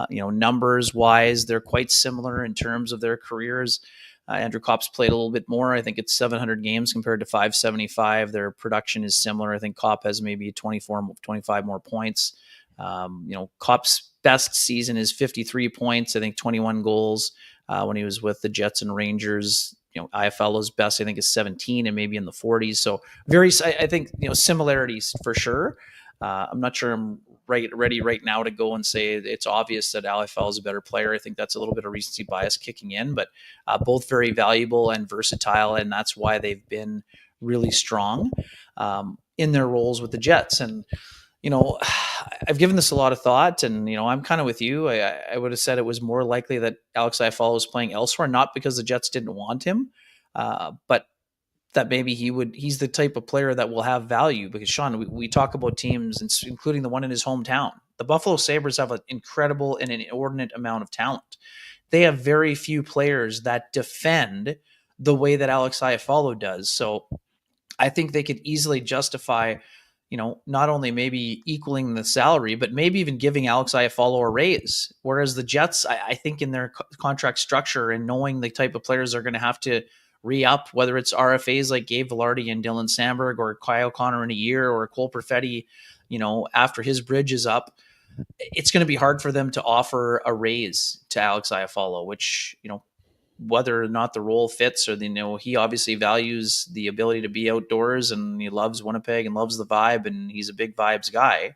Numbers wise, they're quite similar in terms of their careers. Andrew Copp's played a little bit more. I think it's 700 games compared to 575. Their production is similar. I think Copp has maybe 25 more points. Copp's best season is 53 points. I think 21 goals when he was with the Jets and Rangers. Iafallo's best, I think, is 17 and maybe in the 40s. So I think, similarities for sure. I'm not sure I'm ready right now to go and say it's obvious that Iafallo is a better player. I think that's a little bit of recency bias kicking in, but both very valuable and versatile, and that's why they've been really strong in their roles with the Jets. And I've given this a lot of thought, and I'm kind of with you. I would have said it was more likely that Alex Iafallo was playing elsewhere, not because the Jets didn't want him, but that maybe he's the type of player that will have value. Because Schenn, we talk about teams, including the one in his hometown. The Buffalo Sabres have an incredible and an inordinate amount of talent. They have very few players that defend the way that Alex Iafallo does. So I think they could easily justify, not only maybe equaling the salary, but maybe even giving Alex Iafallo a raise. Whereas the Jets, I think in their contract structure and knowing the type of players they're going to have to re-up, whether it's RFAs like Gabe Velarde and Dylan Sandberg, or Kyle Connor in a year, or Cole Perfetti, after his bridge is up, it's going to be hard for them to offer a raise to Alex Iafallo, which, whether or not the role fits, or he obviously values the ability to be outdoors, and he loves Winnipeg and loves the vibe, and he's a big vibes guy.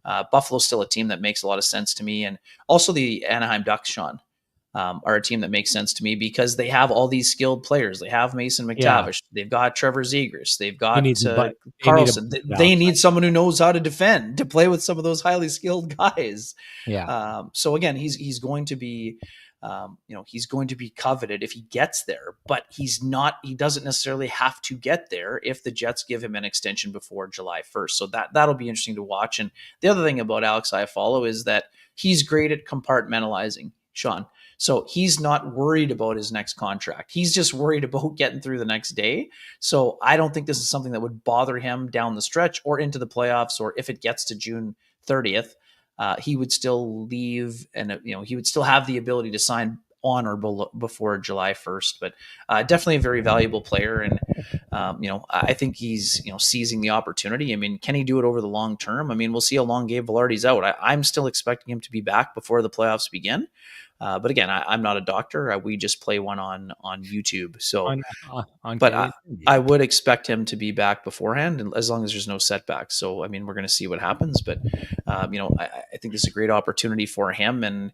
Buffalo's still a team that makes a lot of sense to me, and also the Anaheim Ducks, Schenn, are a team that makes sense to me because they have all these skilled players. They have Mason McTavish, they've got Trevor Zegras, they've got Carlson. They need someone who knows how to defend to play with some of those highly skilled guys. Yeah. So again, he's going to be. He's going to be coveted if he gets there, but he doesn't necessarily have to get there if the Jets give him an extension before July 1st. So that'll be interesting to watch. And the other thing about Alex Iafallo is that he's great at compartmentalizing, Schenn. So he's not worried about his next contract. He's just worried about getting through the next day. So I don't think this is something that would bother him down the stretch or into the playoffs, or if it gets to June 30th. He would still leave, and he would still have the ability to sign on or before July 1st. But definitely a very valuable player, and I think he's seizing the opportunity. I mean, can he do it over the long term? I mean, we'll see how long Gabe Velarde's out. I'm still expecting him to be back before the playoffs begin. But again, I'm not a doctor. We just play one on YouTube. So, but I would expect him to be back beforehand, and as long as there's no setbacks. So, I mean, we're going to see what happens. But I think this is a great opportunity for him, and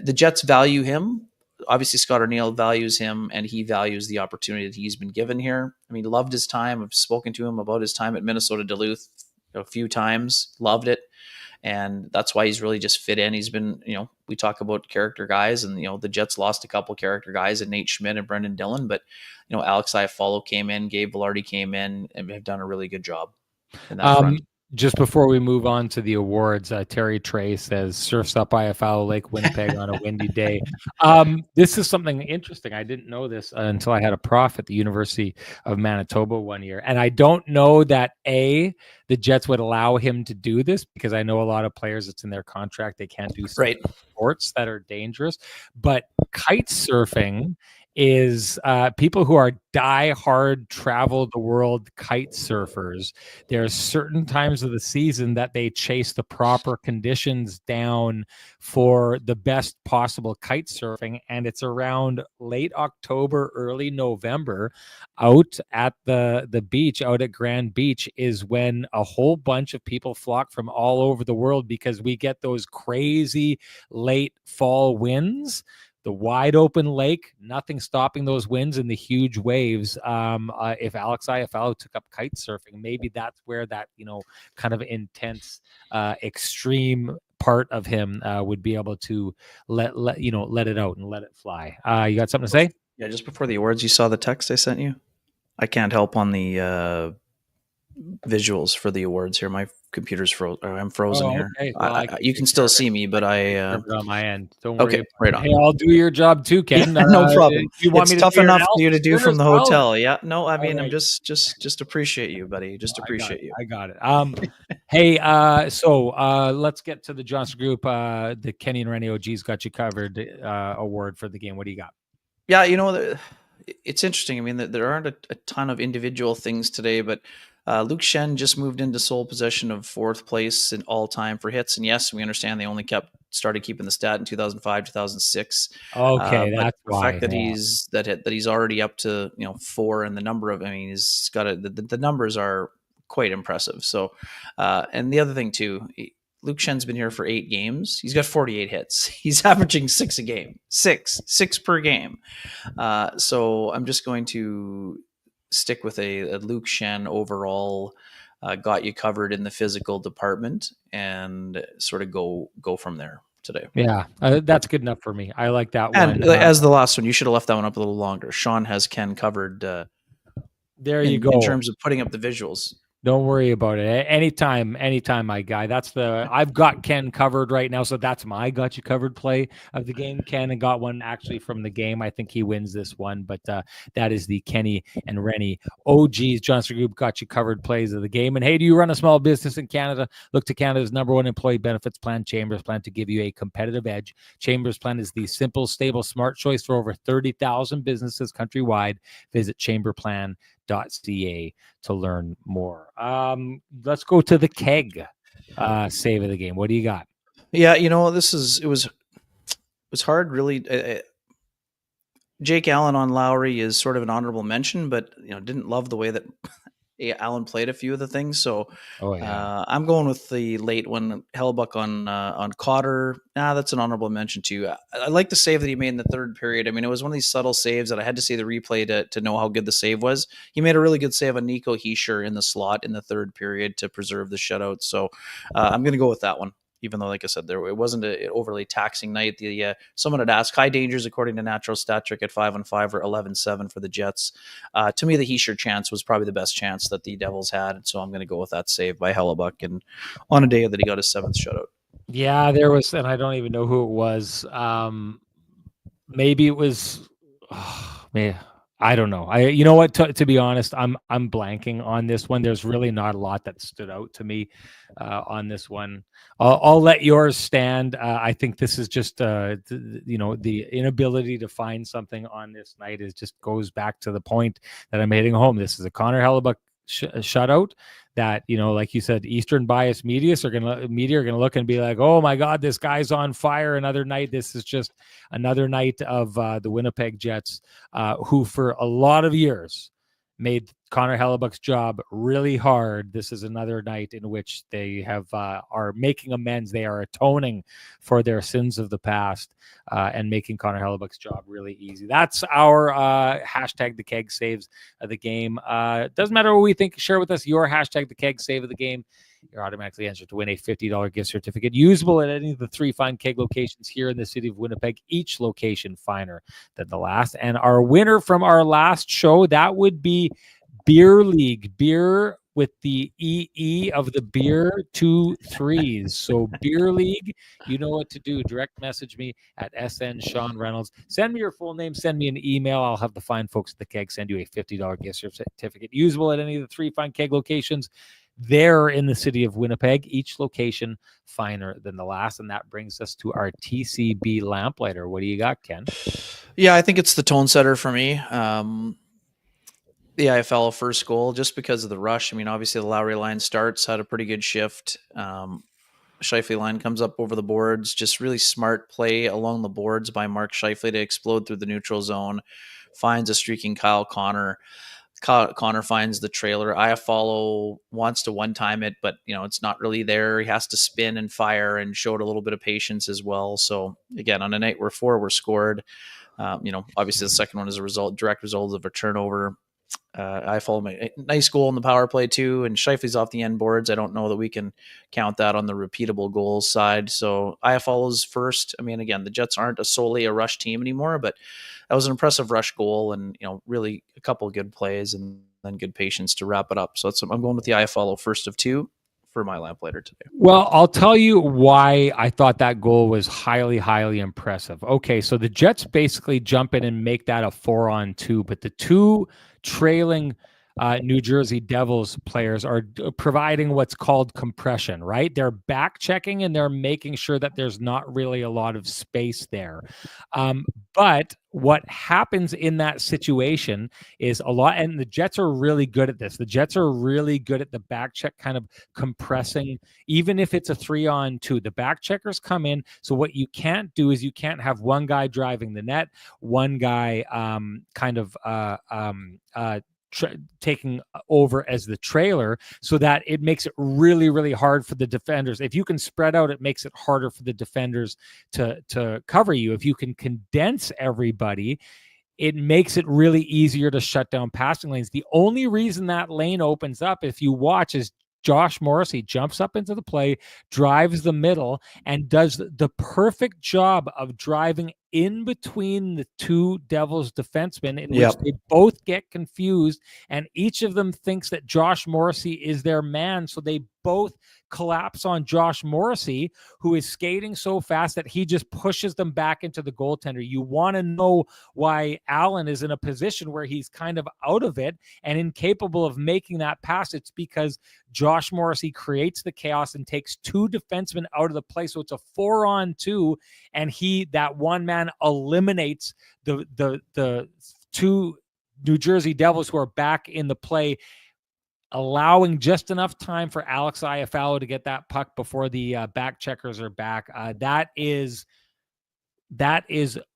the Jets value him. Obviously, Scott O'Neill values him, and he values the opportunity that he's been given here. I mean, loved his time. I've spoken to him about his time at Minnesota Duluth a few times. Loved it. And that's why he's really just fit in. He's been, we talk about character guys, and, the Jets lost a couple character guys in Nate Schmidt and Brendan Dillon, but, Alex Iafallo came in, Gabe Velarde came in, and have done a really good job in that front. Just before we move on to the awards, Terry Trey says, surfs up Iafallo Lake, Winnipeg on a windy day. This is something interesting. I didn't know this until I had a prof at the University of Manitoba one year. And I don't know that, the Jets would allow him to do this, because I know a lot of players, it's in their contract, they can't do sports that are dangerous. But kite surfing is people who are die-hard, travel the world kite surfers. There are certain times of the season that they chase the proper conditions down for the best possible kite surfing, and it's around late October, early November, out at the beach, out at Grand Beach, is when a whole bunch of people flock from all over the world, because we get those crazy late fall winds. The wide open lake, nothing stopping those winds and the huge waves. If Alex Iafallo took up kite surfing, maybe that's where that, kind of intense, extreme part of him would be able to let it out and let it fly. You got something to say? Yeah, just before the awards, you saw the text I sent you? I can't help on the visuals for the awards here. My computer's I'm frozen here. Okay. Well, you can still see me, but on my end. Don't worry. Okay, right on. Hey, I'll do your job too, Ken. No problem. You want it's me to tough enough for you to do from the well? hotel. Yeah. No, I mean, right. I'm just appreciate you, buddy. Just appreciate you. I got it. Hey, so let's get to the Johnson Group. The Kenny and Renny OGs got you covered award for the game. What do you got? Yeah, it's interesting. I mean, there aren't a ton of individual things today, but Luke Schenn just moved into sole possession of 4th place in all time for hits. And yes, we understand they only started keeping the stat in 2005, 2006. Okay, but that's the fact that he's already up to 4, and the number of, he's got the numbers are quite impressive. So, and the other thing too, Luke Schenn's been here for 8 games. He's got 48 hits. He's averaging 6 a game, six per game. So I'm just going to stick with a Luke Schenn overall, got you covered in the physical department, and sort of go from there today. Yeah, that's good enough for me. I like that and one. As the last one, you should have left that one up a little longer. Sean has Ken covered. There you go. In terms of putting up the visuals. Don't worry about it. Anytime, my guy. I've got Ken covered right now, so that's my got you covered play of the game. Ken got one actually from the game. I think he wins this one, but that is the Kenny and Renny OGs Johnson Group got you covered plays of the game. And hey, do you run a small business in Canada? Look to Canada's #1 employee benefits plan, Chambers Plan, to give you a competitive edge. Chambers Plan is the simple, stable, smart choice for over 30,000 businesses countrywide. Visit chamberplan.ca to learn more. Let's go to the keg save of the game. What do you got? Yeah, it was hard, really. Jake Allen on Lowry is sort of an honorable mention, but didn't love the way that Allen played a few of the things. So I'm going with the late one, Hellebuyck on Cotter. That's an honorable mention too. I like the save that he made in the 3rd period. I mean, it was one of these subtle saves that I had to see the replay to know how good the save was. He made a really good save on Nico Hischier in the slot in the 3rd period to preserve the shutout. So I'm going to go with that one. Even though, like I said, it wasn't an overly taxing night. Someone had asked, high dangers according to Natural Stat Trick at 5-on-5 or 11-7 for the Jets. To me, the Hischier chance was probably the best chance that the Devils had, so I'm going to go with that save by Hellebuyck, and on a day that he got his 7th shutout. Yeah, there was, and I don't even know who it was. Maybe it was. I don't know. You know what? To be honest, I'm blanking on this one. There's really not a lot that stood out to me on this one. I'll let yours stand. I think this is just the inability to find something on this night goes back to the point that I'm hitting home. This is a Connor Hellebuyck shutout that, like you said, Eastern bias media are gonna look and be like, oh my God, this guy's on fire. Another night. This is just another night of the Winnipeg Jets, who for a lot of years made Connor Hellebuyck's job really hard. This is another night in which they are making amends. They are atoning for their sins of the past and making Connor Hellebuyck's job really easy. That's our hashtag the keg saves of the game. Doesn't matter what we think. Share with us your hashtag the keg save of the game. You're automatically entered to win a $50 gift certificate usable at any of the 3 fine keg locations here in the city of Winnipeg, each location finer than the last. And our winner from our last show, that would be Beer League. Beer with the EE of the beer, 2 3s. So Beer League, you know what to do. Direct message me at SN Sean Reynolds. Send me your full name. Send me an email. I'll have the fine folks at the keg send you a $50 gift certificate usable at any of the 3 fine keg locations there in the city of Winnipeg, each location finer than the last. And that brings us to our TCB lamplighter. What do you got, Ken? Yeah, I think it's the tone setter for me. The Iafallo first goal, just because of the rush. I mean, obviously the Lowry line starts, had a pretty good shift. Scheifele line comes up over the boards. Just really smart play along the boards by Mark Scheifele to explode through the neutral zone. Finds a streaking Kyle Connor. Connor finds the trailer. Iafallo wants to one-time it, but it's not really there. He has to spin and fire, and showed a little bit of patience as well. So again, on a night where 4 were scored, obviously the second one is a direct result of a turnover. Iafallo made a nice goal in the power play too, and Scheifele's off the end boards. I don't know that we can count that on the repeatable goals side. So Iafallo's first. I mean, again, the Jets aren't solely a rush team anymore, but that was an impressive rush goal, and really a couple of good plays and then good patience to wrap it up. So I'm going with the Iafallo first of 2 for my lamplighter today. Well, I'll tell you why I thought that goal was highly, highly impressive. Okay, so the Jets basically jump in and make that a 4-on-2, but the 2 trailing New Jersey Devils players are providing what's called compression, right? They're back checking and they're making sure that there's not really a lot of space there. But what happens in that situation is and the Jets are really good at this. The Jets are really good at the back check kind of compressing, even if it's a 3-on-2. The back checkers come in. So what you can't do is you can't have one guy driving the net, one guy taking over as the trailer, so that it makes it really, really hard for the defenders. If you can spread out, it makes it harder for the defenders to cover you. If you can condense everybody, it makes it really easier to shut down passing lanes. The only reason that lane opens up, if you watch, is Josh Morrissey jumps up into the play, drives the middle, and does the perfect job of driving in between the 2 Devils defensemen, in which they both get confused, and each of them thinks that Josh Morrissey is their man. So they both collapse on Josh Morrissey, who is skating so fast that he just pushes them back into the goaltender. You want to know why Allen is in a position where he's kind of out of it and incapable of making that pass. It's because Josh Morrissey creates the chaos and takes 2 defensemen out of the play. So it's a 4-on-2, and that one man eliminates the 2 New Jersey Devils who are back in the play, allowing just enough time for Alex Iafallo to get that puck before the back checkers are back. That is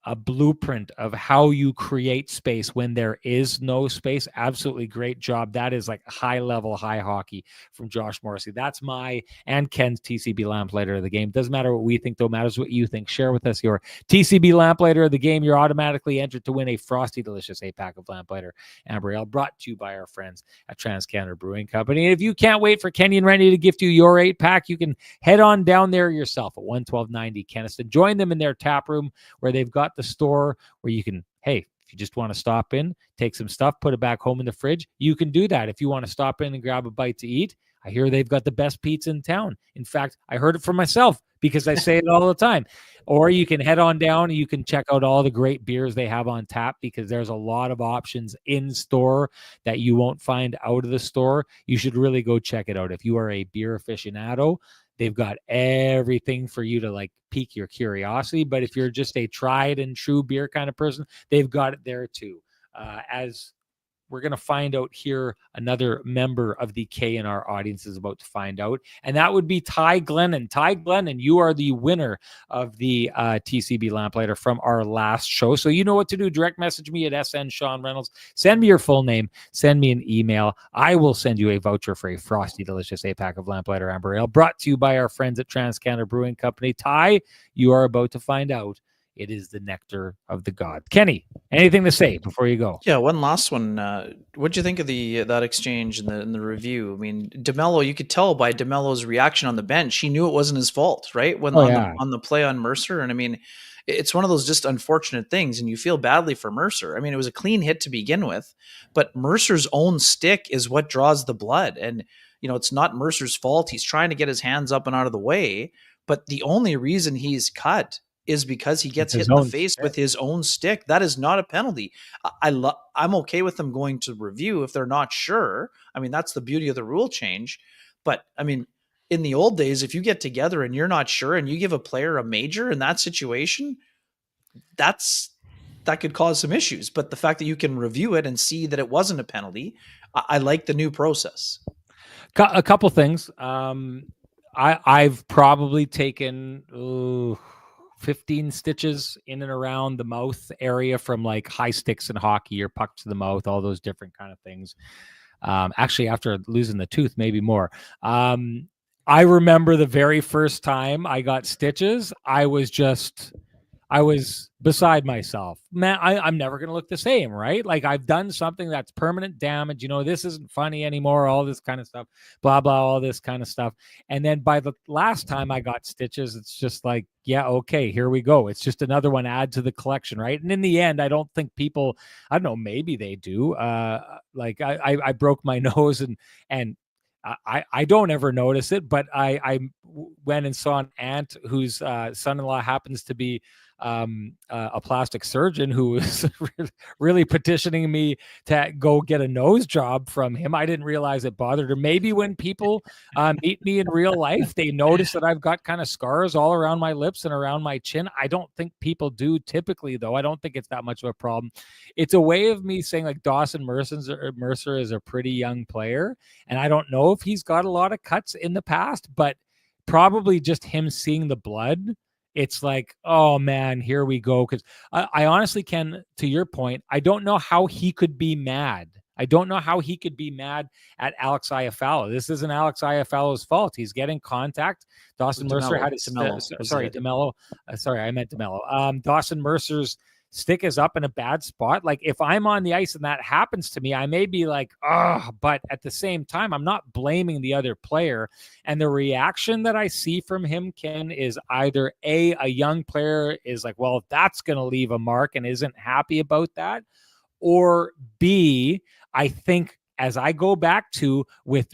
a blueprint of how you create space when there is no space. Absolutely great job. That is like high level, high hockey from Josh Morrissey. That's my and Ken's TCB lamplighter of the game. Doesn't matter what we think, though. Matters what you think. Share with us your TCB lamplighter of the game. You're automatically entered to win a frosty, delicious 8-pack of lamplighter amber ale, brought to you by our friends at TransCanada Brewing Company. And if you can't wait for Kenny and Renny to gift you your 8-pack, you can head on down there yourself at 11290 Keniston. Join them in their tap room, where they've got the store where you can, hey, if you just want to stop in, take some stuff, put it back home in the fridge, you can do that. If you want to stop in and grab a bite to eat, I hear they've got the best pizza in town. In fact, I heard it from myself because I say it all the time. Or you can head on down and you can check out all the great beers they have on tap, because there's a lot of options in store that you won't find out of the store. You should really go check it out. If you are a beer aficionado, they've got everything for you to pique your curiosity. But if you're just a tried and true beer kind of person, they've got it there too. As we're going to find out here, another member of the K&R audience is about to find out, and that would be Ty Glennon. Ty Glennon, you are the winner of the TCB lamplighter from our last show. So you know what to do. Direct message me at SN Sean Reynolds. Send me your full name. Send me an email. I will send you a voucher for a frosty, delicious 8-pack of lamplighter amber ale, brought to you by our friends at TransCanada Brewing Company. Ty, you are about to find out It is the nectar of the gods. Kenny, anything to say before you go? Yeah, one last one. What'd you think of that exchange in the review? I mean, DeMello, you could tell by DeMello's reaction on the bench, he knew it wasn't his fault, right? When Oh yeah, on the play on Mercer, and I mean, it's one of those just unfortunate things, and you feel badly for Mercer. I mean, it was a clean hit to begin with, but Mercer's own stick is what draws the blood, and it's not Mercer's fault. He's trying to get his hands up and out of the way, but the only reason he's cut is because he gets hit his in the own face stick. with his own stick. That is not a penalty. I'm okay with them going to review if they're not sure. I mean, that's the beauty of the rule change. But I mean, in the old days, if you get together and you're not sure and you give a player a major in that situation, that could cause some issues. But the fact that you can review it and see that it wasn't a penalty, I like the new process. A couple things. I've probably taken 15 stitches in and around the mouth area from like high sticks in hockey or puck to the mouth, all those different kind of things. Actually, after losing the tooth, maybe more. I remember the very first time I got stitches, I was beside myself. Man, I'm never going to look the same, right? Like I've done something that's permanent damage. This isn't funny anymore, all this kind of stuff, blah, blah, all this kind of stuff. And then by the last time I got stitches, it's just like, yeah, okay, here we go. It's just another one add to the collection, right? And in the end, I don't think people, I don't know, maybe they do. Like I broke my nose and I don't ever notice it, but I went and saw an aunt whose son-in-law happens to be a plastic surgeon who was really petitioning me to go get a nose job from him. I didn't realize it bothered her. Maybe when people meet me in real life, they notice that I've got kind of scars all around my lips and around my chin. I don't think people do typically, though. I don't think it's that much of a problem. It's a way of me saying like Dawson Mercer is a pretty young player, and I don't know if he's got a lot of cuts in the past, but probably just him seeing the blood, it's like, oh man, here we go. Because I honestly can, to your point, I don't know how he could be mad. I don't know how he could be mad at Alex Iafallo. This isn't Alex Iafallo's fault. He's getting contact. Dawson Mercer had his DeMello. Sorry, I meant DeMello. Dawson Mercer's stick is up in a bad spot. Like if I'm on the ice and that happens to me, I may be like, but at the same time, I'm not blaming the other player. And the reaction that I see from him, Ken, is either a young player is like, well, that's going to leave a mark and isn't happy about that. Or B, I think as I go back to with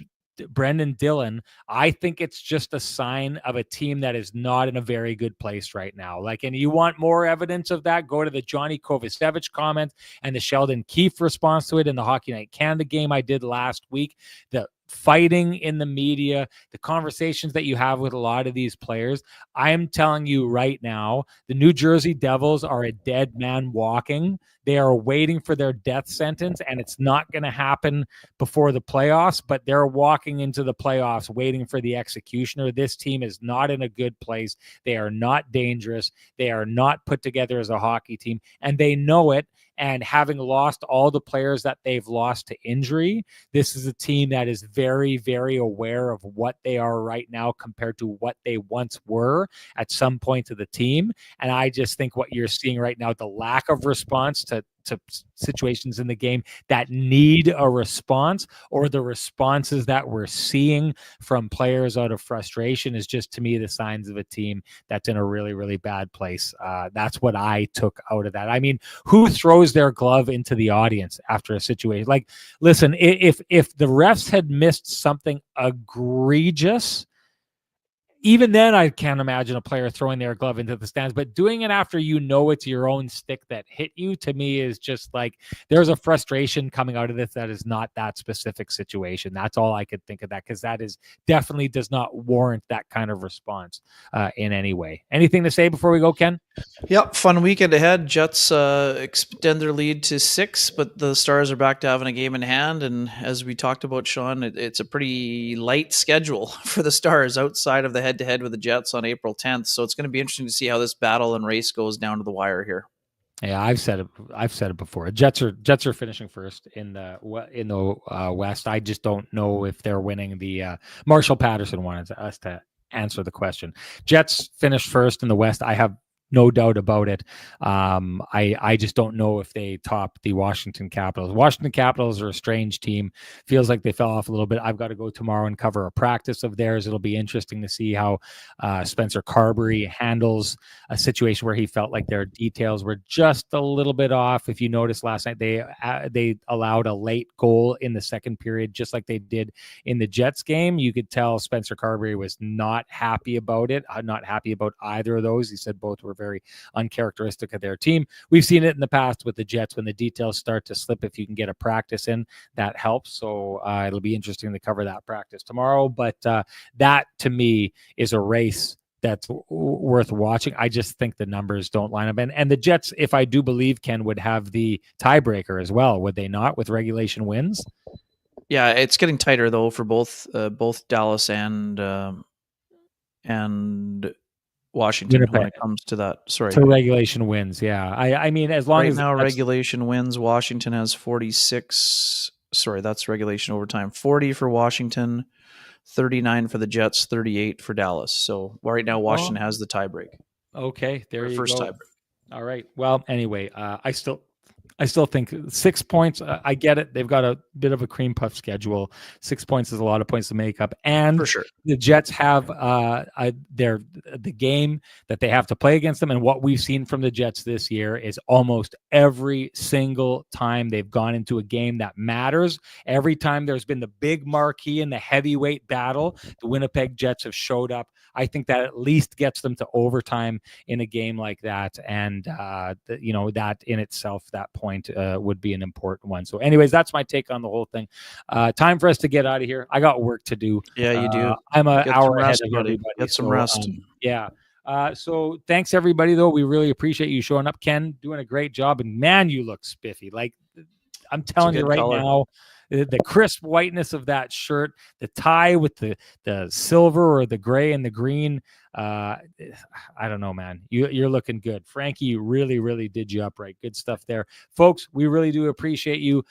Brendan Dillon, I think it's just a sign of a team that is not in a very good place right now. Like, and you want more evidence of that, go to the Johnny Kovacevic comment and the Sheldon Keefe response to it in the Hockey Night Canada game I did last week. The fighting in the media, the conversations that you have with a lot of these players. I am telling you right now, the New Jersey Devils are a dead man walking. They are waiting for their death sentence, and it's not going to happen before the playoffs, but they're walking into the playoffs waiting for the executioner. This team is not in a good place. They are not dangerous. They are not put together as a hockey team, and they know it. And having lost all the players that they've lost to injury, this is a team that is very, very aware of what they are right now compared to what they once were at some point of the team. And I just think what you're seeing right now, the lack of response to situations in the game that need a response, or the responses that we're seeing from players out of frustration, is just, to me, the signs of a team that's in a really, really bad place. That's what I took out of that. I mean, who throws their glove into the audience after a situation? Like, listen, if the refs had missed something egregious, even then, I can't imagine a player throwing their glove into the stands, but doing it after it's your own stick that hit you, to me, is just like, there's a frustration coming out of this that is not that specific situation. That's all I could think of that, because that is definitely does not warrant that kind of response in any way. Anything to say before we go, Ken? Yep, fun weekend ahead. Jets extend their lead to 6, but the Stars are back to having a game in hand. And as we talked about, Sean, it's a pretty light schedule for the Stars outside of the head-to-head with the Jets on April 10th. So it's going to be interesting to see how this battle and race goes down to the wire here. Yeah, I've said it before. Jets are finishing first in the West. I just don't know if they're winning the. Marshall Patterson wanted us to answer the question. Jets finished first in the West. I have No doubt about it. I just don't know if they top the Washington Capitals. Washington Capitals are a strange team. Feels like they fell off a little bit. I've got to go tomorrow and cover a practice of theirs. It'll be interesting to see how Spencer Carberry handles a situation where he felt like their details were just a little bit off. If you noticed last night, they allowed a late goal in the second period, just like they did in the Jets game. You could tell Spencer Carberry was not happy about it, not happy about either of those. He said both were very uncharacteristic of their team. We've seen it in the past with the Jets when the details start to slip. If you can get a practice in, that helps. So it'll be interesting to cover that practice tomorrow. But that to me is a race that's worth watching. I just think the numbers don't line up. And the Jets, if I do believe, Ken, would have the tiebreaker as well, would they not, with regulation wins? Yeah, it's getting tighter though for both Dallas and Washington Winnipeg. when it comes to that. Sorry. To regulation wins, yeah. I mean, as long Right as now, regulation wins. Washington has 46. Sorry, that's regulation overtime. 40 for Washington, 39 for the Jets, 38 for Dallas. So right now, Washington has the tiebreak. Okay, there you first go. tiebreak. All right. Well, anyway, I still think 6 points. I get it. They've got a bit of a cream puff schedule. 6 points is a lot of points to make up, and For sure. the Jets have the game that they have to play against them. And what we've seen from the Jets this year is almost every single time they've gone into a game that matters. Every time there's been the big marquee in the heavyweight battle, the Winnipeg Jets have showed up. I think that at least gets them to overtime in a game like that, and that in itself, that point would be an important one. So anyways, that's my take on the whole thing. Time for us to get out of here. I got work to do. Yeah, you do. I'm an hour ahead of everybody. Get some rest. Yeah. So thanks everybody, though. We really appreciate you showing up. Ken, doing a great job, and man, you look spiffy. Like, I'm telling you right now, the crisp whiteness of that shirt, the tie with the silver or the gray and the green. I don't know, man. You're looking good. Frankie really, really did you up right. Good stuff there. Folks, we really do appreciate you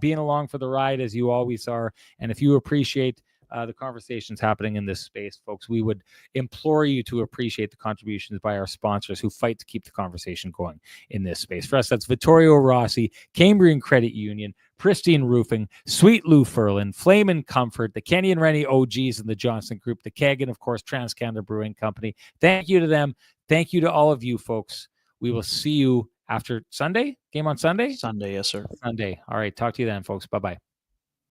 being along for the ride, as you always are. And if you appreciate the conversations happening in this space, folks, we would implore you to appreciate the contributions by our sponsors who fight to keep the conversation going in this space. For us, that's Vittorio Rossi, Cambrian Credit Union, Pristine Roofing, Sweet Lou Ferlin, Flame and Comfort, the Kenny and Renny OGs and the Johnson Group, the Keg, and of course, TransCanada Brewing Company. Thank you to them. Thank you to all of you, folks. We will see you after Sunday. Game on Sunday? Sunday, yes, sir. Sunday. All right. Talk to you then, folks. Bye-bye.